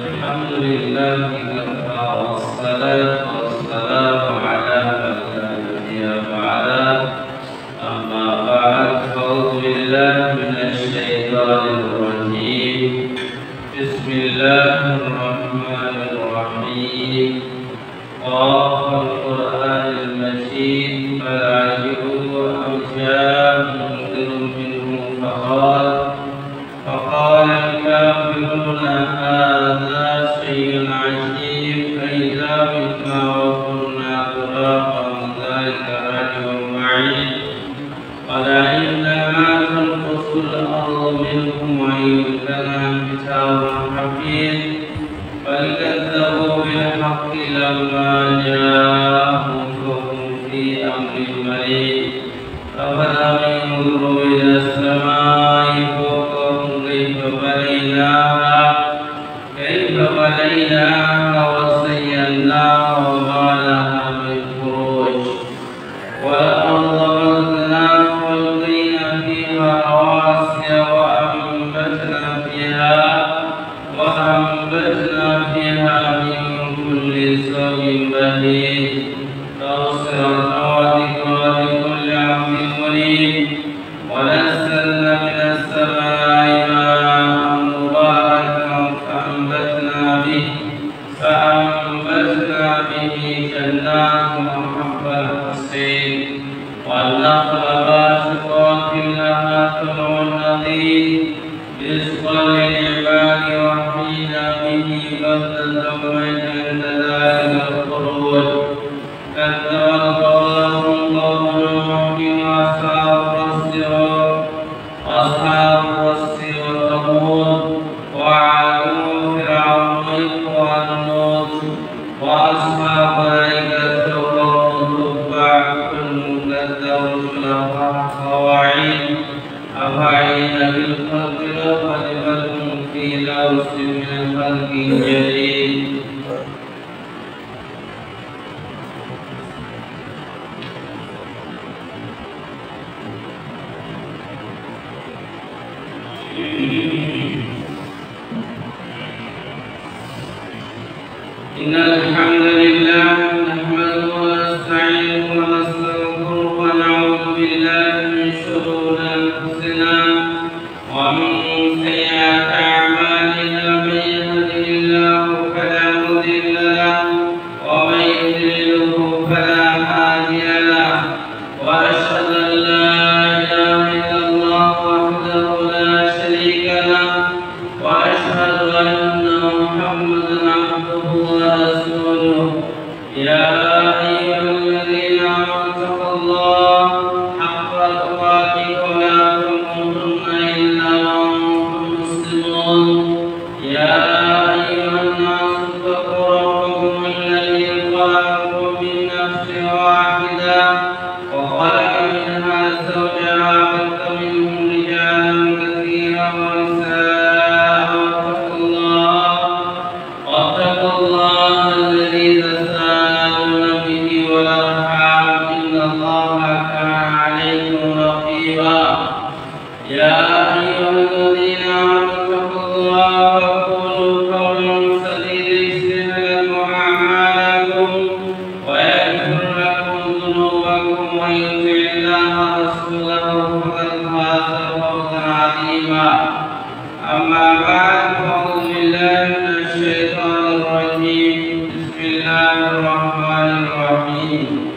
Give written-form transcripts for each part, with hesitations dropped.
الحمد لله كفى والصلاة والسلام على من لا نبي بعده أما بعد فأعوذ بالله من الشيطان الرجيم بسم الله الرحمن الرحيم قاف القرآن المجيد بل عجبوا أن جاءهم منذر منهم فقال الكافرون هذا شيء عجيب أإذا متنا وكنا ترابا ذلك رجع بعيد قال إنما تنقص الأرض منهم وعندنا كتاب حفيظ بل كذبوا بالحق لما جاءهم فهم في أمر مريض أفلم ينظروا إلى السماء فوقهم كيف بنيناها وزيناها وما لها من فروج والأرض مددناها والقينا فيها رواسي وأنبتنا فيها من كل زوج بهيج تبصرة وذكرى لكل عبد منيب ونزلنا من السماء ماء مباركا فأنبتنا به جنات وحب الحصيد والنخل باسقات لها طلع نضيد رزقا للعباد وحينا به بلدة ميتا كذلك الخروج كذب قولهم قوم نوح وأصحاب الرس وثمود وعاد وفرعون وإخوان لوط وأصحاب الأيكة وقوم تبع كل كذب رسلهم فواعيد أفعين بالخلق لقد بل في لوث من خلق جديد إن الحمد لله نحمده ونستعينه ونستغفره ونعوذ بالله من شرور أنفسنا ومن سيئات أعمالنا من يهده الله فلا مضل له ومن يضلله فلا هادي له وأشهد أن لا إله إلا الله وحده لا شريك له وأشهد أن محمدا عبده ورسوله يا أيها الذين آمنوا اتقوا الله حق تقاته ولا تموتن إلا وأنتم مسلمون يا أيها الناس اتقوا ربكم الذي خلقكم من نفس واحدة وخلق منها زوجها وبث منهم رجالا كثيرا ونساء واتقوا الله الذي تساءلون به والأرحام إن الله كان عليكم رقيبا يا أيها الذين آمنوا اتقوا الله وقولوا قولا سديدا يصلح لكم أعمالكم ويغفر لكم ذنوبكم ومن يطع الله ورسوله فقد فاز فوزا عظيما أما بعد فأعوذ بالله من الشيطان الرجيم بسم الله الرحمن الرحيم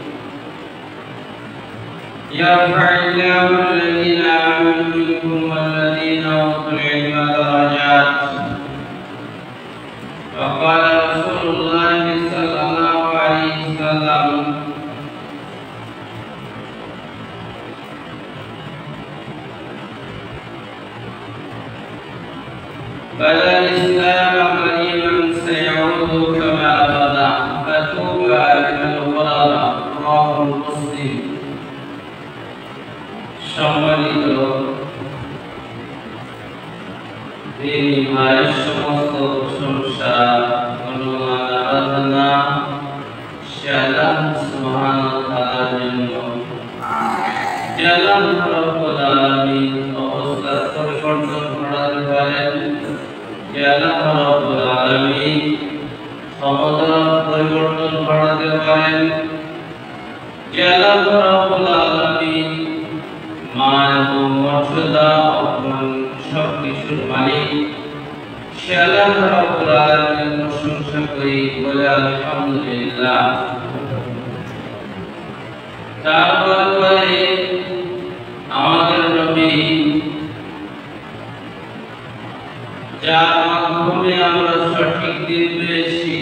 يرفع الله الذين آمنوا منكم والذين أوتوا العلم درجات فقال رسول الله صلى الله عليه وسلم بل الإسلام قديما سيعود كما بدأ فتوبى لمن غرر رواه مسلم সম্মানিত তিনি মায়ের সমস্ত প্রশংসা অনুমান আরাধনা সে আল্লাহ সুবহানাহু ওয়া তাআলার জন্য যে আল্লাহ রাব্বুল আলামিন অবস্থা পরিবর্তন করাতে পারেন যে আল্লাহ আলামিন ক্ষমতা পরিবর্তন করাতে পারেন। যে আল্লাহ রাব্বুল আলামিন মান এবং মর্যাদা অপমান সবকিছুর মালিক, সে আল্লাহ রাব্বুল আলামিনের প্রশংসা করি, বলে আলহামদুলিল্লাহ। তারপরে আমাদের নবী, যার মাধ্যমে আমরা সঠিক দিন পেয়েছি,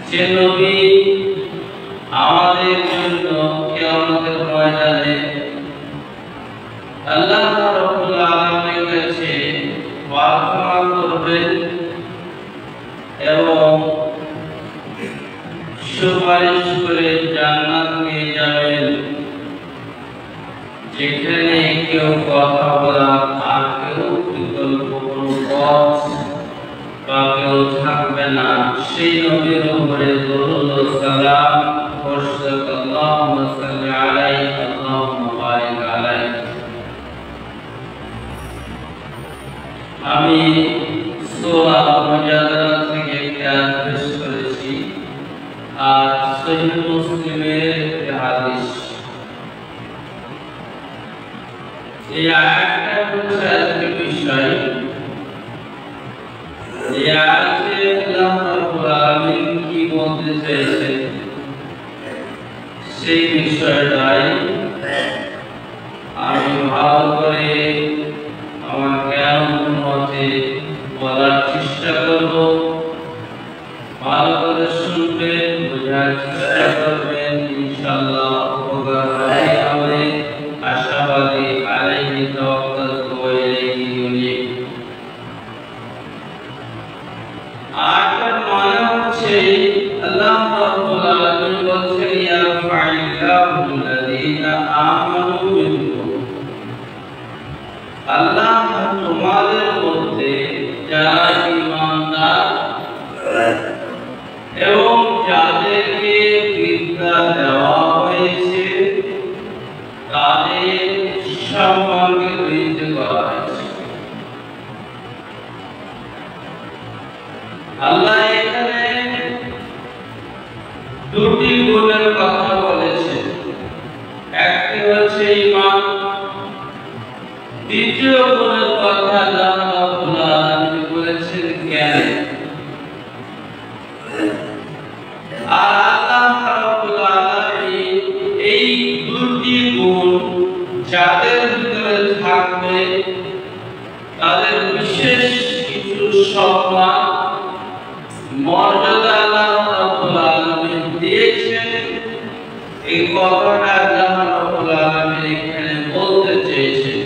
যে নবী আমাদের জন্য কিয়ামতের ময়দানে আল্লাহ রাব্বুল আলামিনের কাছে প্রার্থনা করবেন এবং সুপারিশ করে জান্নাত নিয়ে যাবেন, যেখানে কেউ কথা বলা আর কেউ বিকল্প কোনো পথ বা কেউ থাকবে না। সেই নবীর উপরে দরুদ ও সালাম বর্ষিত। আল্লাহুম্মা সাল্লি আলাইহি আল্লাহুম্মা বারিক আলাইহি। আমি সূরা মুজাদালা থেকে একটি আয়াত পেশ করেছি, আর সহিহ মুসলিমের একটি হাদিস। এই আয়াতটা হচ্ছে আজকের বিষয়। এই আয়াতে আল্লাহ রাব্বুল আলামিন কি বলতে চেয়েছেন সেই বিষয়টাই আমি ভালো করে আমার জ্ঞান মতে বলার চেষ্টা করব। ভালো করে শুনবেন, বোঝার চেষ্টা করবেন, ইনশাআল্লাহ উপকার হবে। আশাবাদী আলাইহি তাওয়াক্কালতু ওয়া ইলাইহি ইউনীব। আয়াতের মানে হচ্ছে আল্লাহ রাব্বুল আলামিন বলছেন, ইয়ারফা'িল্লাহুল্লাযীনা আমানু মিনকুম। আল্লাহ তোমাদের মধ্যে যারা ঈমানদার এবং যাদেরকে বিদ্যা দেওয়া হয়েছে তাদের সম্মানকে বৃদ্ধি করা হয়েছে। আল্লাহ এখানে দুটি গুণের কথা বলেছেন। একটি হচ্ছে ঈমান, দ্বিতীয় গুণের কথা আল্লাহ রাব্বুল আলামিন বলেছেন জ্ঞান। আর আল্লাহ রাব্বুল আলামিন এই দুটি গুণ যাদের ভিতরে থাকবে তাদের বিশেষ কিছু সম্মান মর্যাদা আল্লাহ রাব্বুল আলামিন দিয়েছেন। এই কথাটা আল্লাহ রাব্বুল আলামিন এখানে বলতে চেয়েছেন।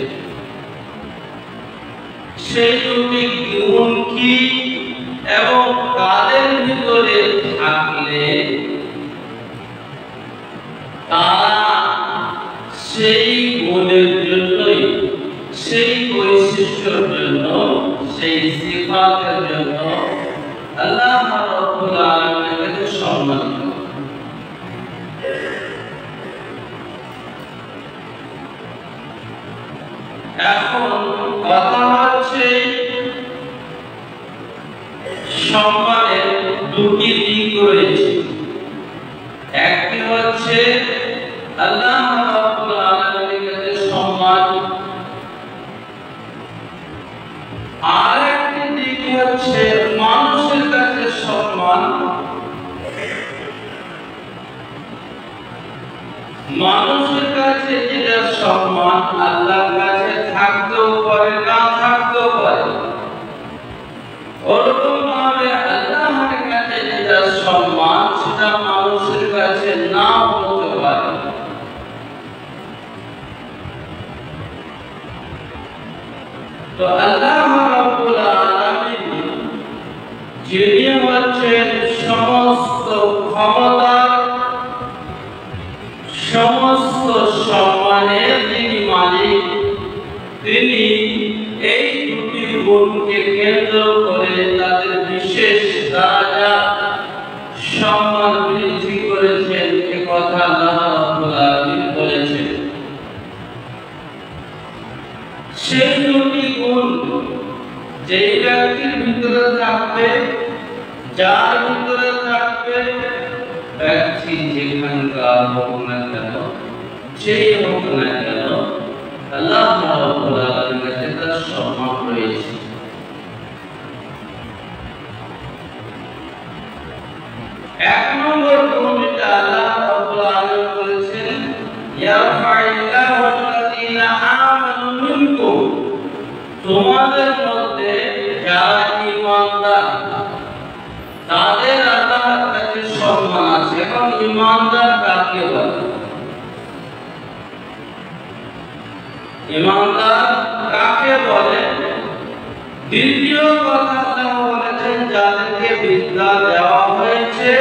সেই দুটি গুণ কি এবং তাদের ভিতরে থাকলে তারা সেই গুণের জন্যই, সেই বৈশিষ্ট্যের জন্য, সেই সিফাতের জন্য আল্লাহ রাব্বুল আলামিনের কাছে সম্মানিত। এখন কথা হচ্ছে সম্মানের দুটি দিক রয়েছে। একটি হচ্ছে আল্লাহ রাব্বুল আলামিনের কাছে সম্মান, আর একটি দিক হচ্ছে মানুষের কাছে সম্মান। মানুষের কাছে যেটা সম্মান আল্লাহর কাছে থাকতেও পারে, না থাকতেও পারে। ওরকম ভাবে আল্লাহর কাছে যেটা সম্মান সেটা মানুষের কাছে নাও হতে পারে। তো আল্লাহ রাব্বুল আলামিন যিনি হচ্ছেন সমস্ত ক্ষমতার, সমস্ত সম্মানের যিনি মালিক, তিনি এই দুটি গুণকে কেন্দ্র করে তাদের বিশেষ দরজা সম্মান বৃদ্ধি করেছেন। এ কথা আল্লাহ রাব্বুল আলামিন বলেছেন। সেই দুটি গুণ যেই ব্যক্তির ভিতরে থাকবে থাকবে, যার ভিতরে থাকবে, ব্যক্তি যেখানকার হোক না কেন, যেই হোক না কেন, আল্লাহ রাব্বুল আলামিনের কাছে তার সম্মান রয়েছে। এক নম্বর ভূমিকা আল্লাহ রাব্বুল আলামিন বলেছেন, ইয়ারফাইল্লাহু আল্লাযীনা আমানু মিনকুম, তোমাদের মধ্যে যারা ঈমানদার তাদের আল্লাহর কাছে সম্মান আছে। এখন ঈমানদার কাকে বলে? ঈমানদার কাকে বলে? দ্বিতীয় কথা আল্লাহ বলেছেন, যাদেরকে বিদ্যা দেওয়া হয়েছে,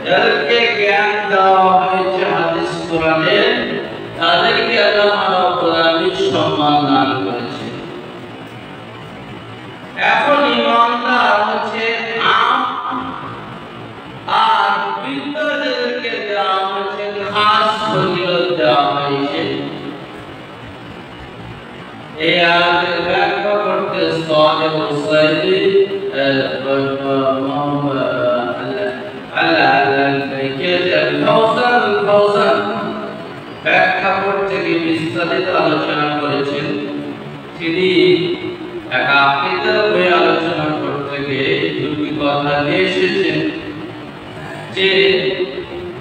যাদেরকে জ্ঞান দেওয়া হয়েছে হাদিস কোরআনের, তাদেরকে আল্লাহ রাব্বুল আলামিন সম্মান দান করেছে। এখন ঈমানদার হচ্ছে আম, আর বিদ্যা যাদেরকে দেওয়া হয়েছে খাস ফজিলত দেওয়া হয়েছে। এই আয়াতের ব্যাখ্যা করতে সালেহ হুসাইনি ব্যাখ্যা করতে গিয়ে বিস্তারিত আলোচনা করেছেন। তিনি এক আকীদার বই আলোচনা করতে গিয়ে দুটি কথা নিয়ে এসেছেন, যে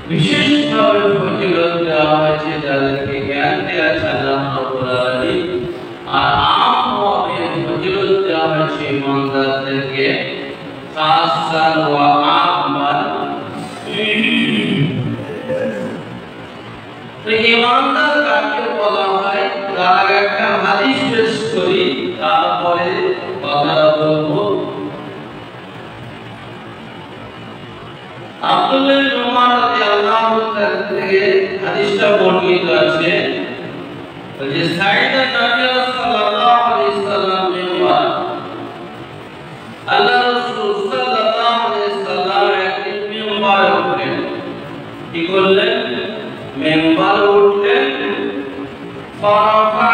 বিশেষভাবে ফজিলত দেওয়া হয়েছে যাদেরকে জ্ঞান দিয়েছে আল্লাহ রাব্বুল আলামিন, আর আমভাবে ফজিলত দেওয়া হয়েছে ঈমানদারদেরকে খাসান ওয়া আমান। তো ঈমানদার কাকে বলা হয় তার একটা হাদিস পেশ করি, তারপরে কথা বলবো। আব্দুল্লাহ ইবনে উমর রাদিয়াল্লাহু তাআলা থেকে হাদিসটা বর্ণিত আছে যে সাইয়েদনা নবী সাল্লাল্লাহু আলাইহি সাল্লাম মেম্বার, আল্লাহ রাসূল সাল্লাল্লাহু আলাইহি সাল্লাম একদিন মেম্বারে উঠলেন। কি করলেন? মেম্বারে উঠলেন। ফারাফা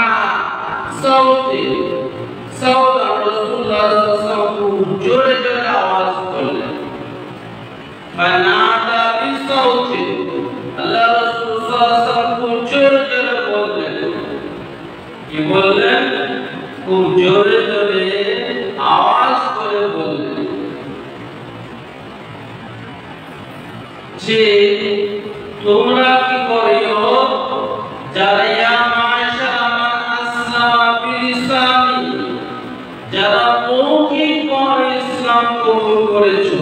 সাউতি সাউদা রাসূলুল্লাহ সাল্লাল্লাহু আলাইহি ওয়াসাল্লাম জোরে জোরে আওয়াজ করলেন। ফানাদা বিসাউতি, আল্লাহ রাসূল সাল্লাল্লাহু আলাইহি ওয়াসাল্লাম জোরে জোরে বললেন। কি বললেন? খুব জোরে জোরে আওয়াজ করে বললেন যে তোমরা কি করিও, যারা ইয়া মাশাআ মান আসলামা বিলিসানি, যারা মৌখিকভাবে ইসলাম কবুল করেছো,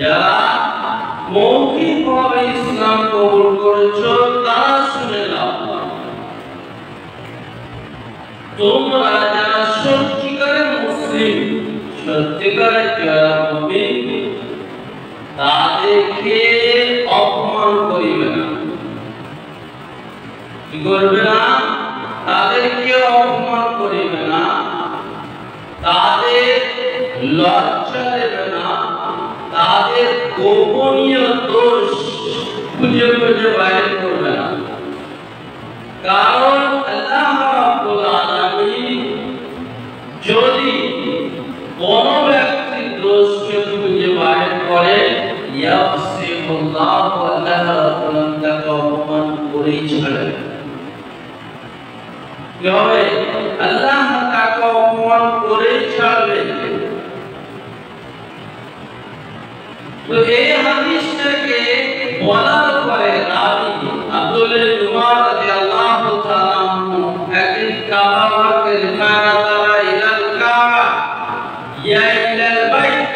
যারা মৌখিকভাবে ইসলাম কবুল করেছো, তারা শুনে নাও। তোমরা যারা সত্যিকারের মুসলিম, সত্যিকারের যারা মুমিন, তাদেরকে অপমান করিবে না। কি করবে না? তাদেরকে অপমান করিবে না, তাদের লজ্জা দেবে না, তাদের গোপনীয় দোষ খুঁজে খুঁজে বাইর করবে না। কারণ আল্লাহ রাব্বুল আলামিন যদি কোন ব্যক্তির দোষকে খুঁজে বাইর করে, ইয়াসিফুল্লাহু আল্লাহ রাব্বুল আলামিন তাকে অপমান করেই ছাড়ে। কি হবে? আল্লাহ তাকে অপমান করেই ছাড়বে। তো এই হাদিসটাকে বলার পরে রাবি আব্দুল্লাহ ইবনে উমর রাদিয়াল্লাহু তাআলা আনহু একদিন কাবাকে রিফারাতারা ইলাল কাবা ইয়া ইলাল বাইত,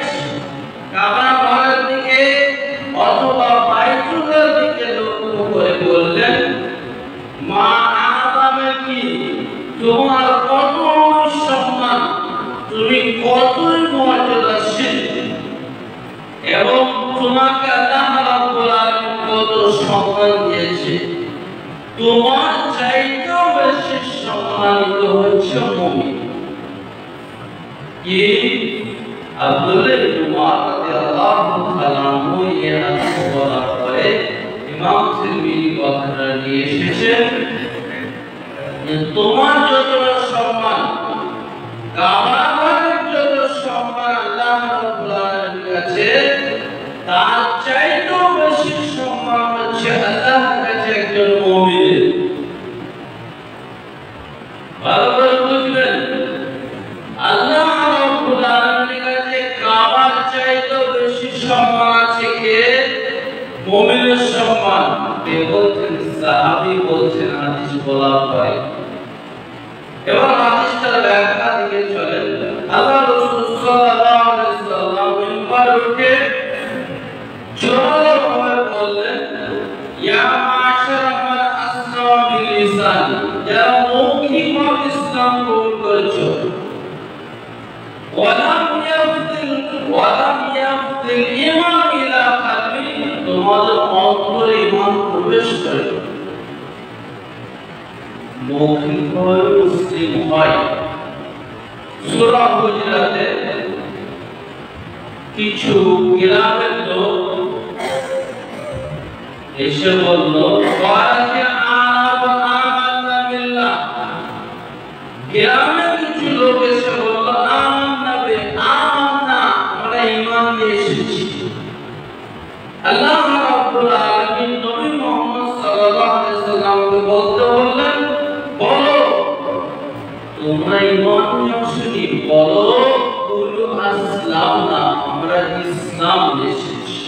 কাবা ঘরের দিকে অথবা বাইতুল্লাহর দিকে লক্ষ্য করে বললেন, মা আযামে কি, তোমার কত সম্মান, তুমি কতই মর্যাদাশীল, এবং তোমাকে আল্লাহ রাব্বুল আলামিন কত সম্মান দিয়েছে। তোমার চাইতেও বেশি সম্মানিত হচ্ছে মুমিন। কি? আব্দুল্লাহ ইবনে উমর রাদিয়াল্লাহু তাআলা আনহু এই হাদিস বলার পরে ইমাম তিরমিজি কথাটা নিয়ে এসেছেন যে তোমার যত সম্মান, কাবা ঘরের যত সম্মান আল্লাহ সম্মান আছে কে? মুমিনের সম্মান। কে বলছেন? সাহাবী বলছেন হাদিস বলার পরে। এবার হাদিসটার ব্যাখ্যা দিকে চলেন। আল্লাহ রাসূল সাল্লাল্লাহু আলাইহি ওয়াসাল্লাম মিম্বার উঠে জোরভাবে বললেন, ইয়া মাশারা মান আসলামা বিল লিসান, যারা মৌখিকভাবে ইসলাম কবুল করেছো, ওয়ালাম ইয়াফতিল ঈমান ইলা কলবি, তোমাদের অন্তরে ঈমান প্রবেশ করে। মৌখিকভাবে মুসলিম হয়। সূরা হুজরাতে কিছু গ্রামের লোক এসে বলল, গ্রামে কিছু লোক এসে বলল, আমরা ঈমান নিয়ে এসেছি। আল্লাহ রাব্বুল আলামিন নবী মুহাম্মদ সাল্লাল্লাহু আলাইহি ওয়াসাল্লামকে বলতে বললেন, বলো তোমরা ঈমান নিয়ে আসনি, বলো কুলু আসলামনা, আমরা ইসলাম নিয়ে এসেছি।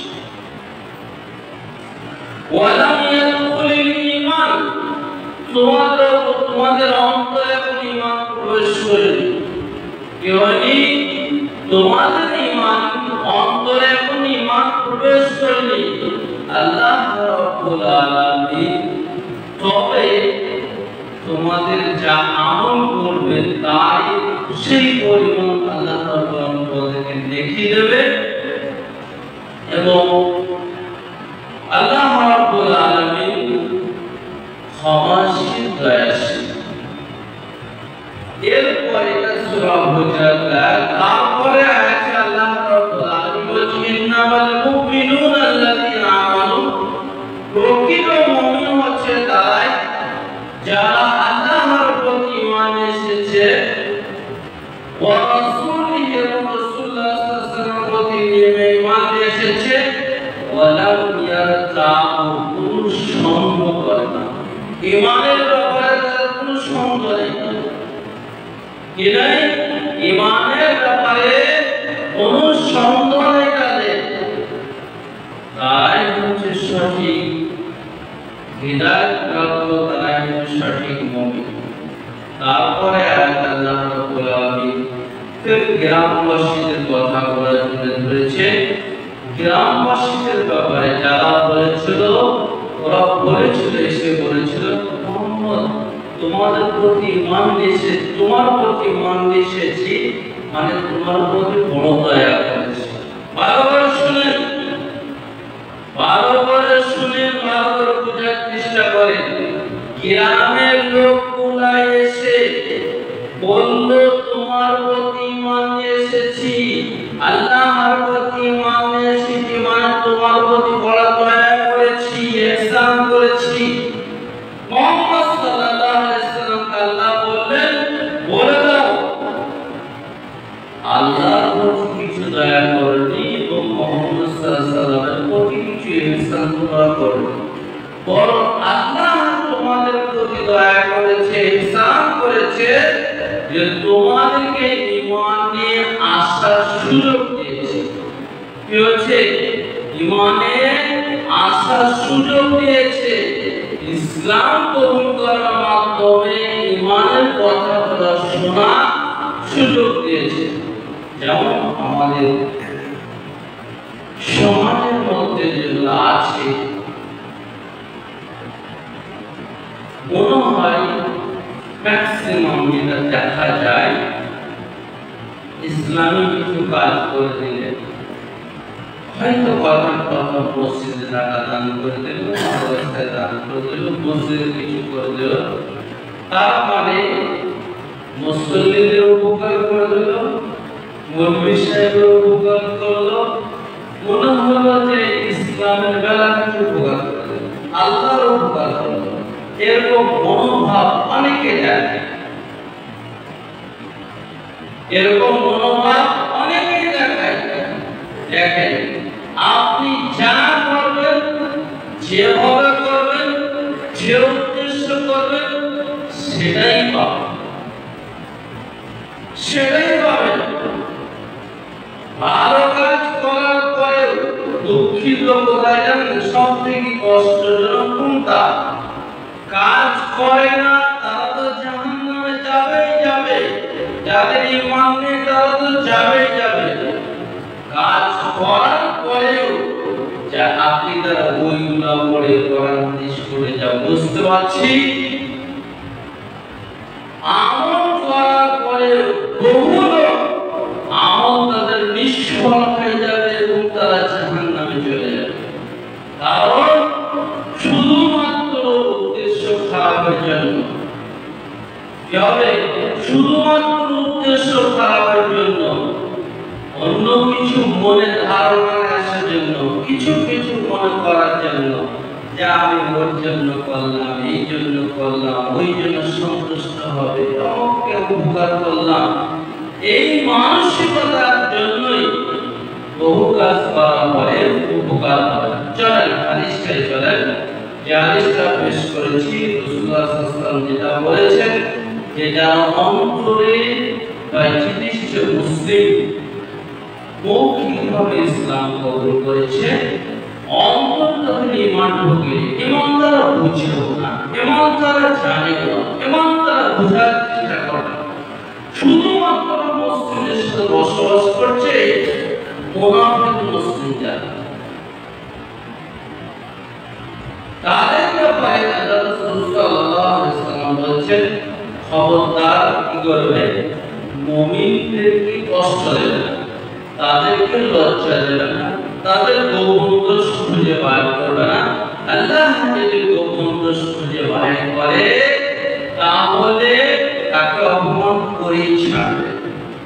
ওয়ালাম ইয়াদখুলিল ঈমান, তোমাদের অন্তরে কোন ঈমান প্রবেশ করেনি। কি হয়নি? তোমাদের ঈমান অন্তরে কোন ঈমান প্রবেশ করেনি। আল্লাহ রাব্বুল আলামিন তবে তোমাদের যা আমল করবে তাই সেই পরিমাণ আল্লাহ তোমাদেরকে দেখিয়ে দেবে এবং আল্লাহ রাব্বুল আলামিন ক্ষমাশীল দয়াশীল। এরপরে এটা সূরা হুজরাত, তারপরে আয়াতে আল্লাহ রাব্বুল আলামিন বলেছেন, ইন্নামাল মুমিনুনা আল্লাযীনা আমানু, প্রকৃত মুমিন হচ্ছে তারাই যারা আল্লাহর প্রতি ঈমান এসেছে, ওয়া রাসূলিহি এবং রাসূলুল্লাহ সাল্লাল্লাহু আলাইহি ওয়াসাল্লামের প্রতি ঈমান এসেছে, ওয়া লাম ইয়ারতাবু, কোনো সন্দেহ করে না। ঈমানের ব্যাপারে তাদের কোনো সন্দেহ নেই। কি নাই? ঈমানের ব্যাপারে কোনো সন্দেহ নেই তাদের। তাই হচ্ছে সঠিক হিদায়াত প্রাপ্ত, তারাই হচ্ছে সঠিক মুমিন। তারপরে আল্লাহ রাব্বুল আলামিন ফির গ্রামবাসীদের কথা বলে ধরেছে। গ্রামবাসীদের ব্যাপারে যারা বলেছিল, ওরা বলেছিল, এসে বলেছিল, মুহাম্মদ তোমাদের প্রতি ঈমান এনেছে, তোমার প্রতি ঈমান এসেছি, মানে তোমার প্রতি বড় দয়া করেছে। বারবার শুনেন, বারবার শুনেন, বারবার বোঝার চেষ্টা করেন। গ্রামের লোকগুলা এসে বলল, তোমার প্রতি ঈমান এসেছি, আল্লাহর প্রতি ঈমান এসেছি, মানে তোমার প্রতি বড় দয়া করেছি, ইহসান করেছি। মুহাম্মদ সাল্লাল্লাহু আলাইহি ওয়াসাল্লামকে আল্লাহ বললেন, বলে দাও আল্লাহর প্রতি কিছু দয়া করনি এবং মুহাম্মদ সাল্লাল্লাহু আলাইহি ওয়াসাল্লামের প্রতি কিছু ইহসান তোমরা করনি, বরং আল্লাহ তোমাদের প্রতি দয়া করেছে, ইহসান করেছে যে তোমাদেরকে ঈমান নিয়ে আসার সুযোগ দিয়েছে। কি হচ্ছে? ঈমানে আসার সুযোগ দিয়েছে। ইসলাম কবুল করার মাধ্যমে ঈমানের কথাগুলো শোনা সুযোগ দিয়েছে। যেমন আমাদের সমাজের মধ্যে যেগুলো আছে, মনে হয় ম্যাক্সিমাম যেটা দেখা যায়, ইসলামী কিছু কাজ করে দিলে হয়তো কথা মসজিদে টাকা দান করে দিল, মাদ্রাসায় দান করে দিল, মসজিদে কিছু করে দিল, তার মানে মুসল্লিদের উপকার করে দিল, মুফতি সাহেবের উপকার করলো, মনে হলো যে ইসলামের বেলা কিছু উপকার করে দিল, আল্লাহর উপকার করলো। এরকম মনোভাব অনেকে দেখে, এরকম মনোভাব অনেকে দেখায়। দেখেন, আপনি যা করবেন, যেভাবে করবেন, যে উদ্দেশ্য করবেন, সেটাই পাবেন, সেটাই পাবেন। ভালো কাজ করার পরেও দুঃখিত কোথায় জানেন? সব থেকে কষ্টজনক কোনটা? কাজ করে না তারা তো জাহান্নামে যাবেই যাবে, যাদের ঈমান নেই তারা তো যাবেই যাবে। কাজ করার পরেও যা আপনি তারা বইগুলো পড়ে কোরআন হাদিস পড়ে যা বুঝতে পারছি, আমল করার পরে বহু লোক আমল তাদের নিষ্ফল হয়ে যাবে এবং তারা জাহান্নামে চলে যাবে। কারণ শুধুমাত্র উদ্দেশ্য খারাপের জন্য। কি হবে? শুধুমাত্র উদ্দেশ্য খারাপের জন্য, অন্য কিছু মনে ধারণা আসার জন্য, কিছু কিছু মনে করার জন্য, যে আমি ওর জন্য করলাম, এই জন্য করলাম, ওই জন্য সন্তুষ্ট হবে, অমুককে উপকার করলাম, এই মানসিকতার জন্যই বহু কাজ করার পরে উপকার হয়। চলেন হাদিসটাই চলেন, যে হাদিসটা পেশ করেছি রাসূলুল্লাহ সাল্লাল্লাহু আলাইহি ওয়াসাল্লাম যেটা বলেছেন, যে যারা অন্তরে বা জিনিসটা মুসলিম মৌখিকভাবে ইসলাম কবুল করেছে, অন্তর যখন ঈমান ঢোকে, ঈমান তারা বুঝেও না, ঈমান তারা জানেও না, ঈমান তারা বোঝার চেষ্টা করে না, শুধুমাত্র মুসলিমের সাথে বসবাস করছে, মুনাফিক মুসলিম যারা, তাদের ব্যাপারে আল্লাহ রাসূল সাল্লাল্লাহু আলাইহি ওয়াসাল্লাম বলেছেন, খবরদার কি করবে? মুমিনদেরকে কষ্ট দেবে না, তাদেরকে লজ্জা দেবে না, তাদের গোপন দোষ খুঁজে বার করবে না। আল্লাহ যদি গোপন দোষ খুঁজে বার করে তাহলে তাকে অপমান করেই ছাড়বে।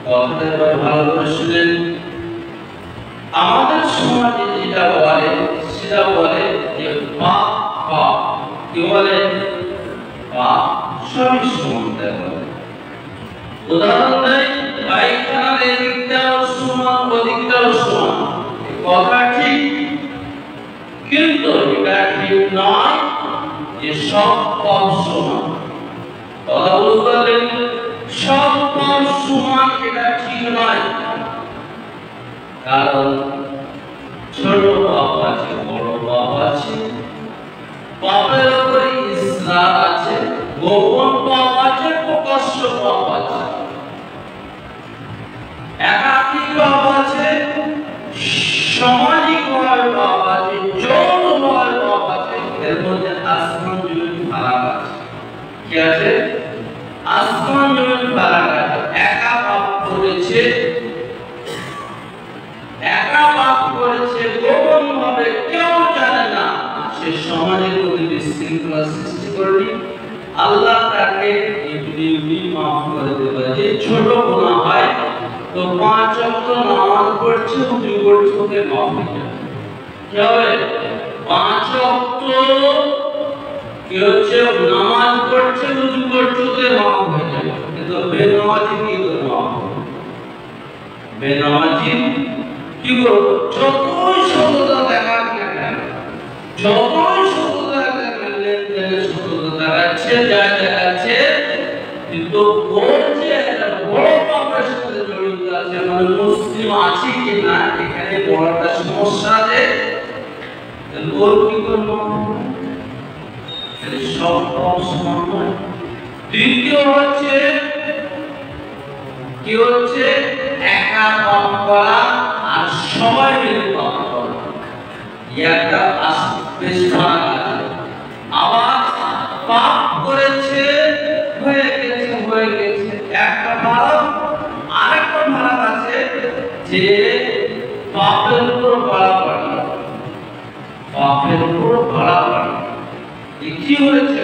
কথাটা ভালো করে শুনেন। আমাদের সমাজে যেটা বলে সেটা বলে যে পাপ পাপ, কি বলে? পাপ সবই সমান দেয়। উদাহরণ দেয়, পায়খানার এদিকটাও সমান ওদিকটাও সমান, কথা ঠিক, কিন্তু এটা ঠিক নয় যে সব পাপ সমান। কথা বুঝতে পারলেন? সব পাপ সমান এটা ঠিক নয়, কারণ ছোট পাপ আছে, বড় পাপ আছে, পাপের উপরে ইসরার আছে, গোপন পাপ আছে, প্রকাশ্য পাপ আছে, একাধিক পাপ আছে, সামাজিকভাবে পাপ আছে, যৌনভাবে পাপ আছে, এর মধ্যে আসমান জমিন ফারাক আছে। কি আছে? আসমান জমিন ফারাক আছে। একা পাপ করেছে, গোপন ভাবে কেউ জানে না, সে সমাজের মধ্যে বিশৃঙ্খলা সৃষ্টি করবে। আল্লাহ তাকে এমনি মাফ করে দেবে। যে ছোট গুনাহ হয় তো 5 ওয়াক্ত নামাজ পড়ছে, উজু করছে, ওকে মাফ হয়ে যাবে। কি হবে? 5 ওয়াক্ত কি হচ্ছে? নামাজ পড়ছে, উজু করছে, ওকে মাফ হয়ে যাবে। কিন্তু বেনামাজি কি করে মাফ হবে? বেনামাজি কি করবে? যতই সততা দেখাক না কেন, যতই সততা লেনদেনের সততা দেখাচ্ছে, যা দেখাচ্ছে, কিন্তু বলছে একটা বড় পাপের সাথে জড়িত আছে, মানে মুসলিম আছে কি না এখানে বড় একটা সমস্যা আছে। ওর কি করবো? সব পাপ সমান নয়। দ্বিতীয় হচ্ছে কি হচ্ছে? একা পাপ করা আর সবাই মিলে পাপ করা, একটা বেশ ফারাক আছে। আবার পাপ করেছে, হয়ে গেছে, একটা ভালো, আরেকটা ভালো আছে যে পাপের উপর বাড়াবাড়ি, পাপের উপর বাড়াবাড়ি। কি হয়েছে?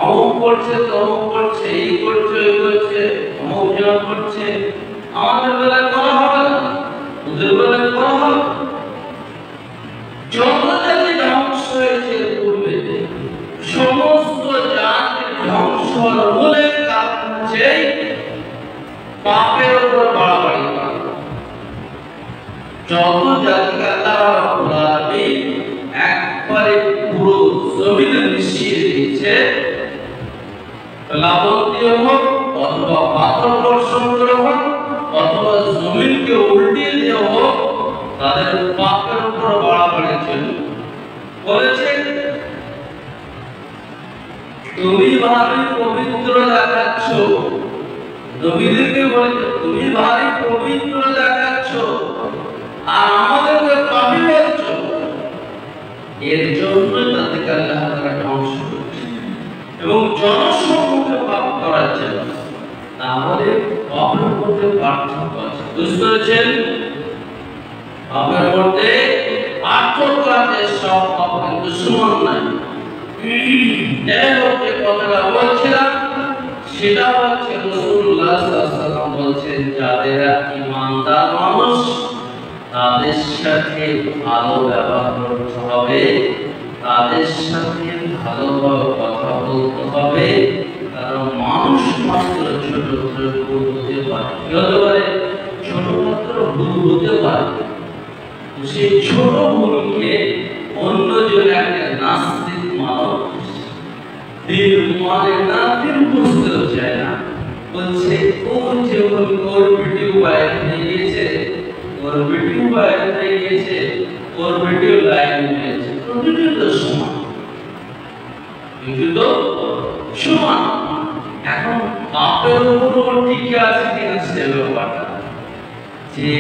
অমুক করছে, তমুক করছে, এই করছে, ওই করছে, অমুক জন করছে, আমাদের বেলায় করা হবে না, ওদের বেলায় করা হবে। যত জাতি ধ্বংস হয়েছে পূর্বে, সমস্ত জাতির ধ্বংস মূলের কারণ হচ্ছে পাপের উপর বাড়াবাড়ি করা। যত জাতিকে আল্লাহ রাব্বুল আলামিন একবারে পুরো জমিনে মিশিয়ে দিয়েছে, লাবণ্য হোক অথবা পাথর বর্ষণ করে হোক অথবা জমিনকে উল্টিয়ে দেওয়া হোক, তাদের পাপের বলেছেন তুমি ভারী পবিত্র দেখাচ্ছ, নবীদেরকে বলে তুমি ভারী পবিত্র দেখাচ্ছ আর আমাদেরকে পাপী বলছো, এর জন্য তাদেরকে আল্লাহ তাআলা ধ্বংস করছে এবং জনসম্মুখে পাপ করার জন্য। তাহলে পাপের মধ্যে পার্থক্য আছে, বুঝতে পেরেছেন? পাপের মধ্যে পার্থক্য আছে, সব পাপ কিন্তু সমান নয়। যাই হোক, যে কথাটা বলছিলাম সেটা হচ্ছে রাসূলুল্লাহ সাল্লাল্লাহু আলাইহি ওয়াসাল্লাম বলছেন যারা ঈমানদার মানুষ তাদের সাথে ভালো ব্যবহার করতে হবে, তাদের সাথে ভালোভাবে কথা বলতে হবে, কারণ মানুষ মাত্র ছোট ছোট ভুল হতে পারে, কি হতে পারে? ছোট মাত্র ভুল হতে পারে। সেই ছোট ভুলকে অন্যজন একটা নাস্তিক মানুষ মানে নাতির বুঝতেও চায় না, বলছে ওর যে ওর ভিডিও বাইরে হয়ে গিয়েছে, ওর ভিডিও বাইরে হয়ে গিয়েছে, ওর ভিডিও লাইভ হয়েছে, ভিডিও তো সমান, ভিডিও তো সমান। এখন পাপের উপর টিকে আছে কিনা সে ব্যাপারটা, যে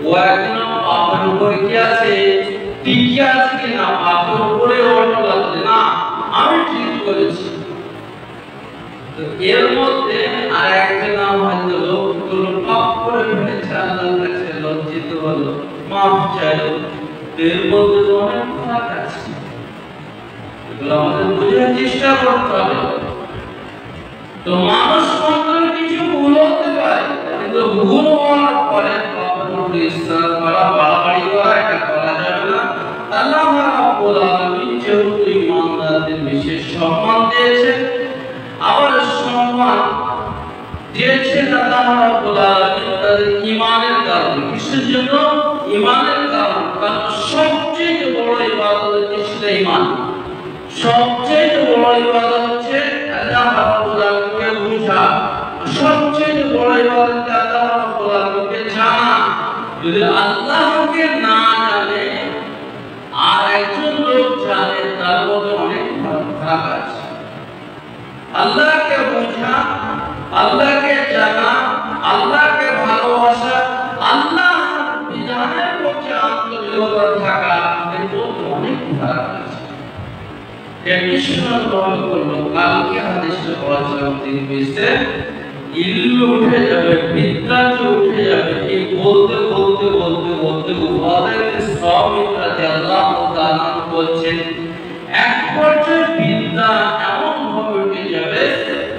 ও একজন পাপের উপরে কি আছে, টিকে আছে কিনা, পাপের উপরে অটল আছে না, আমি ঠিক করেছি। তো এর মধ্যে আর একটা নাম হয়তো লোকগুলো পাপ করে ফেলেছে, আল্লাহর কাছে লজ্জিত হলো, মাফ চাইলো, এর মধ্যে তো অনেক ফাঁক আছে, এগুলো আমাদের বোঝার চেষ্টা করতে হবে। তো মানুষ মাত্র কিছু ভুল হতে পারে, কিন্তু ভুল হওয়ার পরে পাপের উপরে ইসরার করা, বাড়াবাড়ি করা, এটা করা যাবে না। আল্লাহ রাব্বুল আলামিন যেহেতু ঈমানদারদের বিশেষ সম্মান দিয়েছেন, আবার সম্মান দিয়েছেন আল্লাহ রাব্বুল আলামিন তাদের ঈমানের কারণে। কিসের জন্য? ঈমানের কারণে। কারণ সবচেয়ে বড় ইবাদত হচ্ছে ঈমান, সবচেয়ে বড় ইবাদত হচ্ছে আল্লাহ রাব্বুল আলামিনকে বুঝা, সবচেয়ে বড় ইবাদত আল্লাহ রাব্বুল আলামিনকে জানা। যদি আল্লাহকে না জানে আর একজন লোক জানে, তার মধ্যে অনেক ফারাক আছে। আল্লাহকে বোঝা, আল্লাহকে জানা, আল্লাহকে ভালোবাসা, আল্লাহর বিধানের প্রতি আন্তরিকতা থাকা, এর মধ্যে অনেক ফারাক আছে। ভাবে করলো, কালকে হাদিসে পড়াছিলাম, তিনি বলছেন ইল্লু উঠে যাবে, বিদ্যা উঠে যাবে, এই বলতে বলতে বলতে বলতে উপাদের সব মিত্রাতে আল্লাহ তাআলা বলছেন এক পর্যায়ে বিদ্যা এমন ভাবে উঠে যাবে,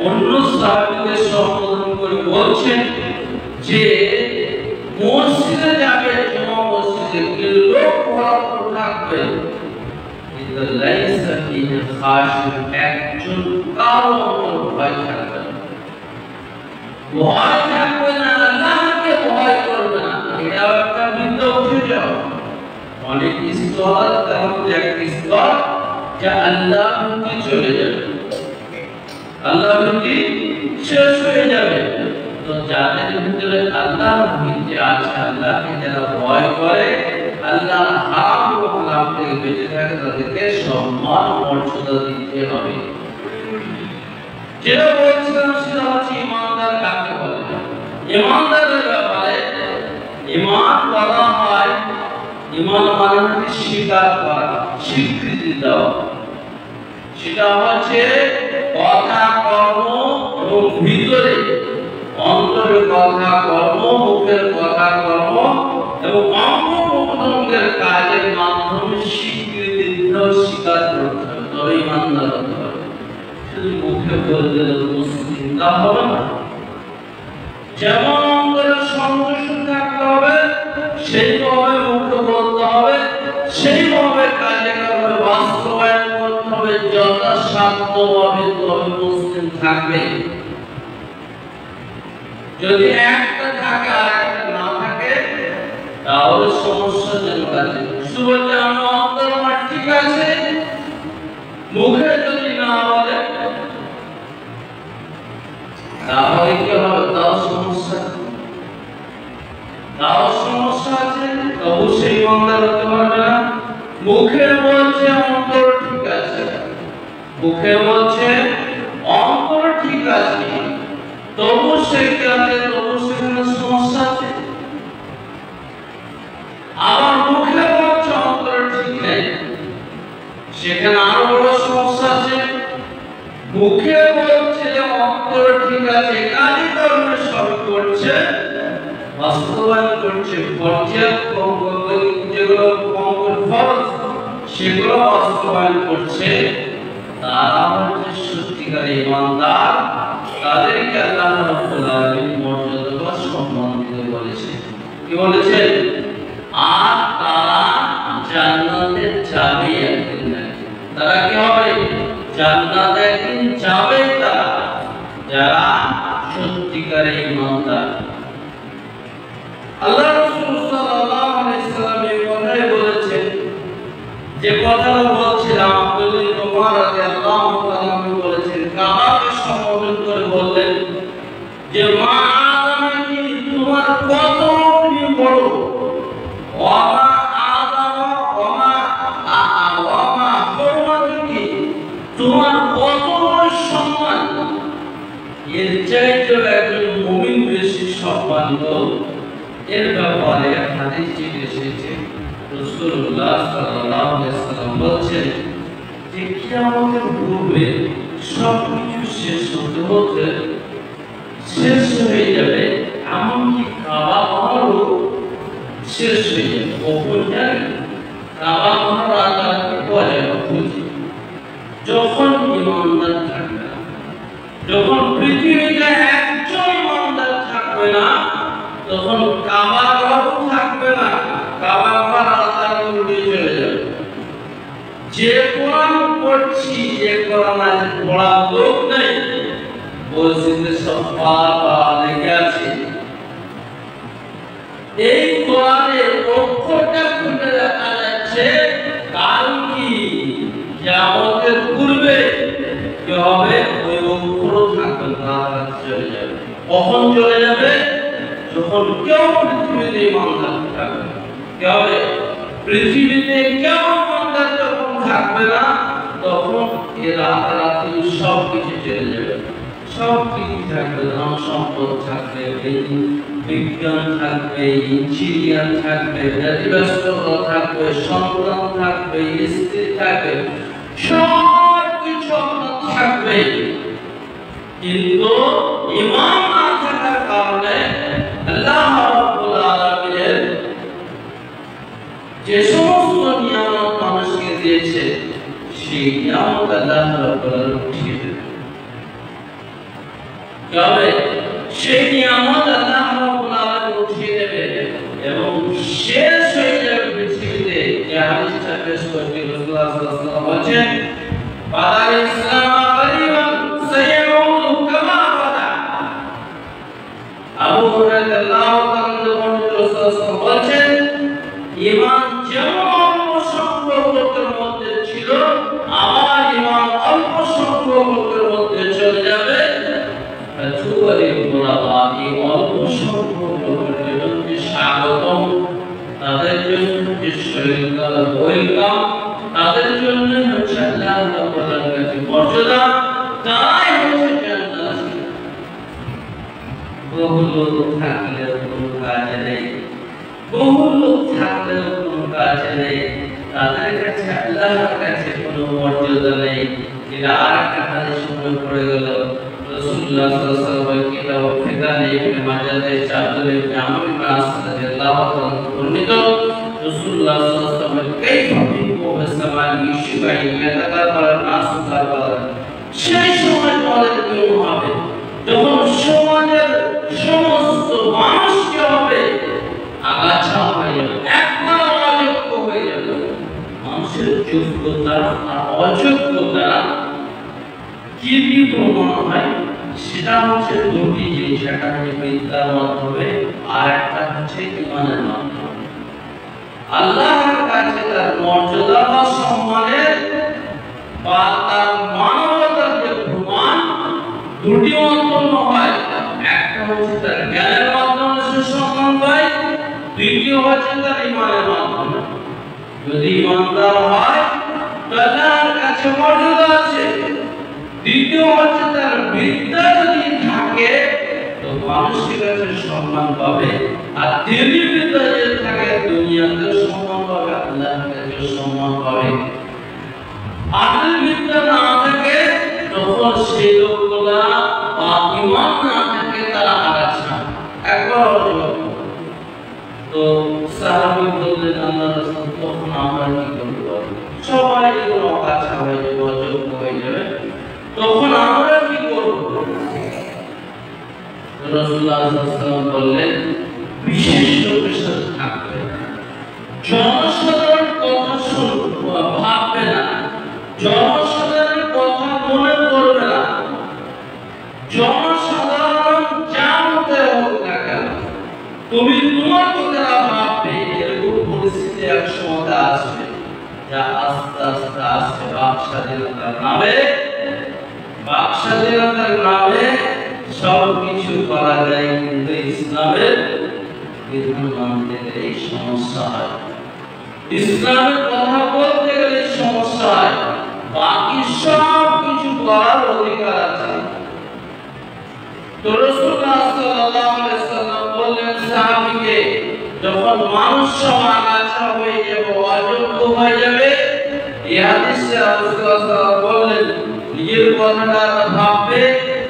অন্য সাহাবীদের সম্বোধন করে বলছেন যে মসজিদে যাবে, জমা মসজিদে লোক ভরপুর থাকবে, কিন্তু লাইসা ফিহি খাশির, একজন কারো ভয় থাকবে না, ভয় থাকবে না, আল্লাহকে ভয় করবে না। এটা একটা বিদ্যা উঠে যাও। অনেক স্তর, তার মধ্যে একটা স্তর যা আল্লাহ ভক্তি চলে যাবে, আল্লাহ ভক্তি শেষ হয়ে যাবে। তো যাদের ভিতরে আল্লাহ ভক্তি আছে, আল্লাহকে যারা ভয় করে, আল্লাহ হারাম এবং লাভ থেকে বেঁচে থাকে, তাদেরকে সম্মান মর্যাদা দিতে হবে। যেটা বলছিলাম সেটা হচ্ছে ঈমানদার কাকে বলে। ঈমানদারের ব্যাপারে ঈমান বলা হয়, ঈমান মানে হচ্ছে স্বীকার করা, স্বীকৃতি দেওয়া। সেটা হচ্ছে কথা, কর্ম এবং ভিতরে, অন্তরের কথা, কর্ম, মুখের কথা, কর্ম এবং অঙ্গ প্রত্যঙ্গের কাজের মাধ্যমে স্বীকৃতি দিতে, স্বীকার করতে হবে, তবে ঈমানদার হতে হবে। শুধু মুখে বললে মুসলিম তা হবে না। যেমন অন্তরে সন্তুষ্ট থাকতে হবে, সেইভাবে মুখে বলতে হবে, সেইভাবে কাজে কর্মে বাস্তবায়ন করতে হবে, যথাসাধ্যভাবে, তবে মুসলিম থাকবে। যদি একটা থাকে আর একটা না থাকে, তাহলে সমস্যা যেন আছে। শুধু বলতে আমি অন্তর আমার ঠিক আছে, মুখে যদি না বলে, তাহলে কি হবে? তাও সমস্যা, তাও সমস্যা আছে, তবু সেই ঈমানদার হতে পারবে না। মুখে বলছে মুখে বলছে, অন্তর ঠিক আছে, তবু সেখানে সমস্যা আছে। আবার মুখে বলছে অন্তর ঠিক নেই, সেখানে আরো বড় সমস্যা আছে। মুখে বলছে যে অন্তর ঠিক আছে, কাজী কর্মে সব করছে, বাস্তবায়ন করছে, যেগুলো ফরজ সেগুলো বাস্তবায়ন করছে, তারা হচ্ছে সত্যিকার ঈমানদার। তাদেরকে আল্লাহ রাব্বুল আলামিন মর্যাদা বা সম্মান দিতে বলেছে। কি বলেছে? আর তারা জান্নাতে যাবে একদিন। তারা কি হবে? জান্নাতে একদিন যাবে তারা, যারা সত্যিকার ঈমানদার। আল্লাহ রাসূল সাল্লাল্লাহু আলাইহি ওয়াসাল্লাম এই কথাই বলেছেন, যে কথাটা বলছিলাম আব্দুল্লাহ ইবনে উমর রাদিয়াল্লাহু তাআলা বলেছেন, কাবাকে সম্বোধন করে বললেন যে মা আদম কি তোমার কত বড়, ওমা আদম ওমা হুরমাতু কি তোমার কত বড় সম্মান। এর চাইতে একজন মুমিন বেশি সম্মানিত। এর ব্যাপারে হাদিসে এসেছে, রাসূলুল্লাহ সাল্লাল্লাহু আলাইহি ওয়াসাল্লাম বলেছেন যে কিয়ামতের পূর্বে সবকিছু শেষ হয়ে যাবে, এমনকি কাবা ঘরও শেষ হয়ে যাবে। কখন জানেন? কাবা ঘর আল্লাহকে বলে খুঁজি, যখন ঈমানদার থাকবে না, যখন পৃথিবীতে একজন ঈমানদার থাকবে না, তখন কাবা ঘরও থাকবে না, কাবা ঘর আল্লাহর উড়ে চলে যাবে। যে কোরআন পড়ছি, যে কোরআন পড়া লোক নেই, মসজিদে সব পা লেগে আছে, এই কোরআনের অক্ষরটা খুলে দেখা যাচ্ছে। কাল কি কিয়ামতের পূর্বে কি হবে? ওই অক্ষরও থাকবে না, চলে যাবে। কখন চলে যাবে? যখন কেউ পৃথিবীতে ঈমানদার থাকবে না। কি হবে? পৃথিবীতে কেউ ঈমানদার যখন থাকবে না, তখন এ রাতারাতি সব কিছু চলে যাবে। সব কিছু থাকবে, ধন সম্পদ থাকবে, বিজ্ঞান থাকবে, ইঞ্জিনিয়ার থাকবে, ব্যতিব্যস্ততা থাকবে, সন্তান থাকবে, স্ত্রী থাকবে, সব কিছু থাকবে। কিন্তু ঈমান না থাকার কারণে আল্লাহ রাব্বুল আলামিনের যে সমস্ত নিয়ামত মানুষকে দিয়েছে, সেই নিয়ামত আল্লাহ রাব্বুল আলামিন উঠিয়ে দেবে। তবে সেই নিয়ামত আল্লাহ রাব্বুল আলামিন উঠিয়ে দেবে এবং শেষ হয়ে যাবে পৃথিবীতে। যে হাদিসটা পেশ করেছে রাসূলুল্লাহ সাল্লাল্লাহু আলাইহি ওয়াসাল্লাম বলেছেন, বাদাল ইসলাম গরিবান সায়াউদু কামা বাদা। আবু হুরায়রা রাদিয়াল্লাহু তাআলা বলেছেন, ঈমান যেমন অল্প সংখ্যক লোকের মধ্যে ছিল, আমার ঈমান অল্প সংখ্যক লোকের মধ্যে চলে যাবে। এই অল্প সংখ্যক লোকের জন্য স্বাগতম, তাদের জন্য ওয়েলকাম, তাদের জন্য হচ্ছে আল্লাহ রাব্বুল আলামিনের মর্যাদা, তাই হচ্ছে জান্নাত। বহু লোক থাকলে কোনো কাজে নেই, বহু লোক থাকলে কোনো কাজে নেই, তাদের কাছে আল্লাহর কাছে কোনো মর্যাদা নেই। এটা আরেকটা হাদিস মনে পড়ে গেল, রাসূলুল্লাহ সাল্লাল্লাহু আলাইহি ওয়াসাল্লাম কিতাব ফিকাহ ইবনে মাজাহ চাদর ইবনে আমর ইবনে আস রাদিয়াল্লাহু তাআলা বর্ণিত, রাসূলুল্লাহ সাল্লাল্লাহু আলাইহি ওয়াসাল্লাম কাইফা বিকুম সামান ইশবাই ইয়াতাকাবার নাস কারবার। সেই সময় তোমাদের কেমন হবে? যখন সমাজের সমস্ত মানুষ কি হবে? আগাছা হয়ে যাবে, একবার অযোগ্য হয়ে যাবে। মানুষের যোগ্যতা আর অযোগ্যতা কি কি প্রমাণ হয়? সেটা হচ্ছে দুটি জিনিস, একটা হচ্ছে বিদ্যার মাধ্যমে আর একটা হচ্ছে ঈমানের মাধ্যমে। আল্লাহর কাছে তার মর্যাদা বা সম্মানের বা তার মানবতার যে প্রমাণ, দুটি মাধ্যম হয়। একটা হচ্ছে তার জ্ঞানের মাধ্যমে সে সম্মান পায়, দ্বিতীয় হচ্ছে তার ঈমানের মাধ্যমে। যদি ঈমানদার হয়, আল্লাহর কাছে মর্যাদা আছে, দ্বিতীয় হচ্ছে তার বিদ্যা যদি থাকে তো মানুষের কাছে সম্মান পাবে, আর দিনী বিদ্যা যদি থাকে দুনিয়াতে সম্মান পাবে, আল্লাহর কাছে সম্মান পাবে। আর বিদ্যা না থাকে তখন সেই লোকগুলা বা ঈমান না থাকে তারা আগাছা একবার। তো সাহাবী বললেন আল্লাহর রাসূল তখন আমরা কি করব? সবাই যখন আগাছা হয়ে যাবে, অযোগ্য হয়ে যাবে, তখন আমরা কি করব? রাসূলুল্লাহ সাল্লাল্লাহু আলাইহি ওয়াসাল্লাম বললেন বিশেষ লোকের সাথে থাকবে, জনসাধারণ কথা শুনবে ভাববে না, জনসাধারণের কথা মনে করবে না, জনসাধারণ যা মতে হোক না কেন তুমি তোমার কথা ভাববে। এরকম পরিস্থিতি এক সময় আসবে যা আস্তে আস্তে আসবে বাক স্বাধীনতার নামে, বাক স্বাধীনতার নামে সব কিছু করা যায়, কিন্তু ইসলামের বিধান মানতে গেলে এই সমস্যা হয়, ইসলামের কথা বলতে গেলে সমস্যা হয়, বাকি সব কিছু করার অধিকার আছে। তো রাসূলুল্লাহ সাল্লাল্লাহু আলাইহি ওয়াসাল্লাম বললেন সাহাবীকে যখন মানুষ সব আগাছা হয়ে যাবে, অযোগ্য হয়ে যাবে, এই হাদিসে রাসূলুল্লাহ বললেন নিজের কথাটা ভাববে,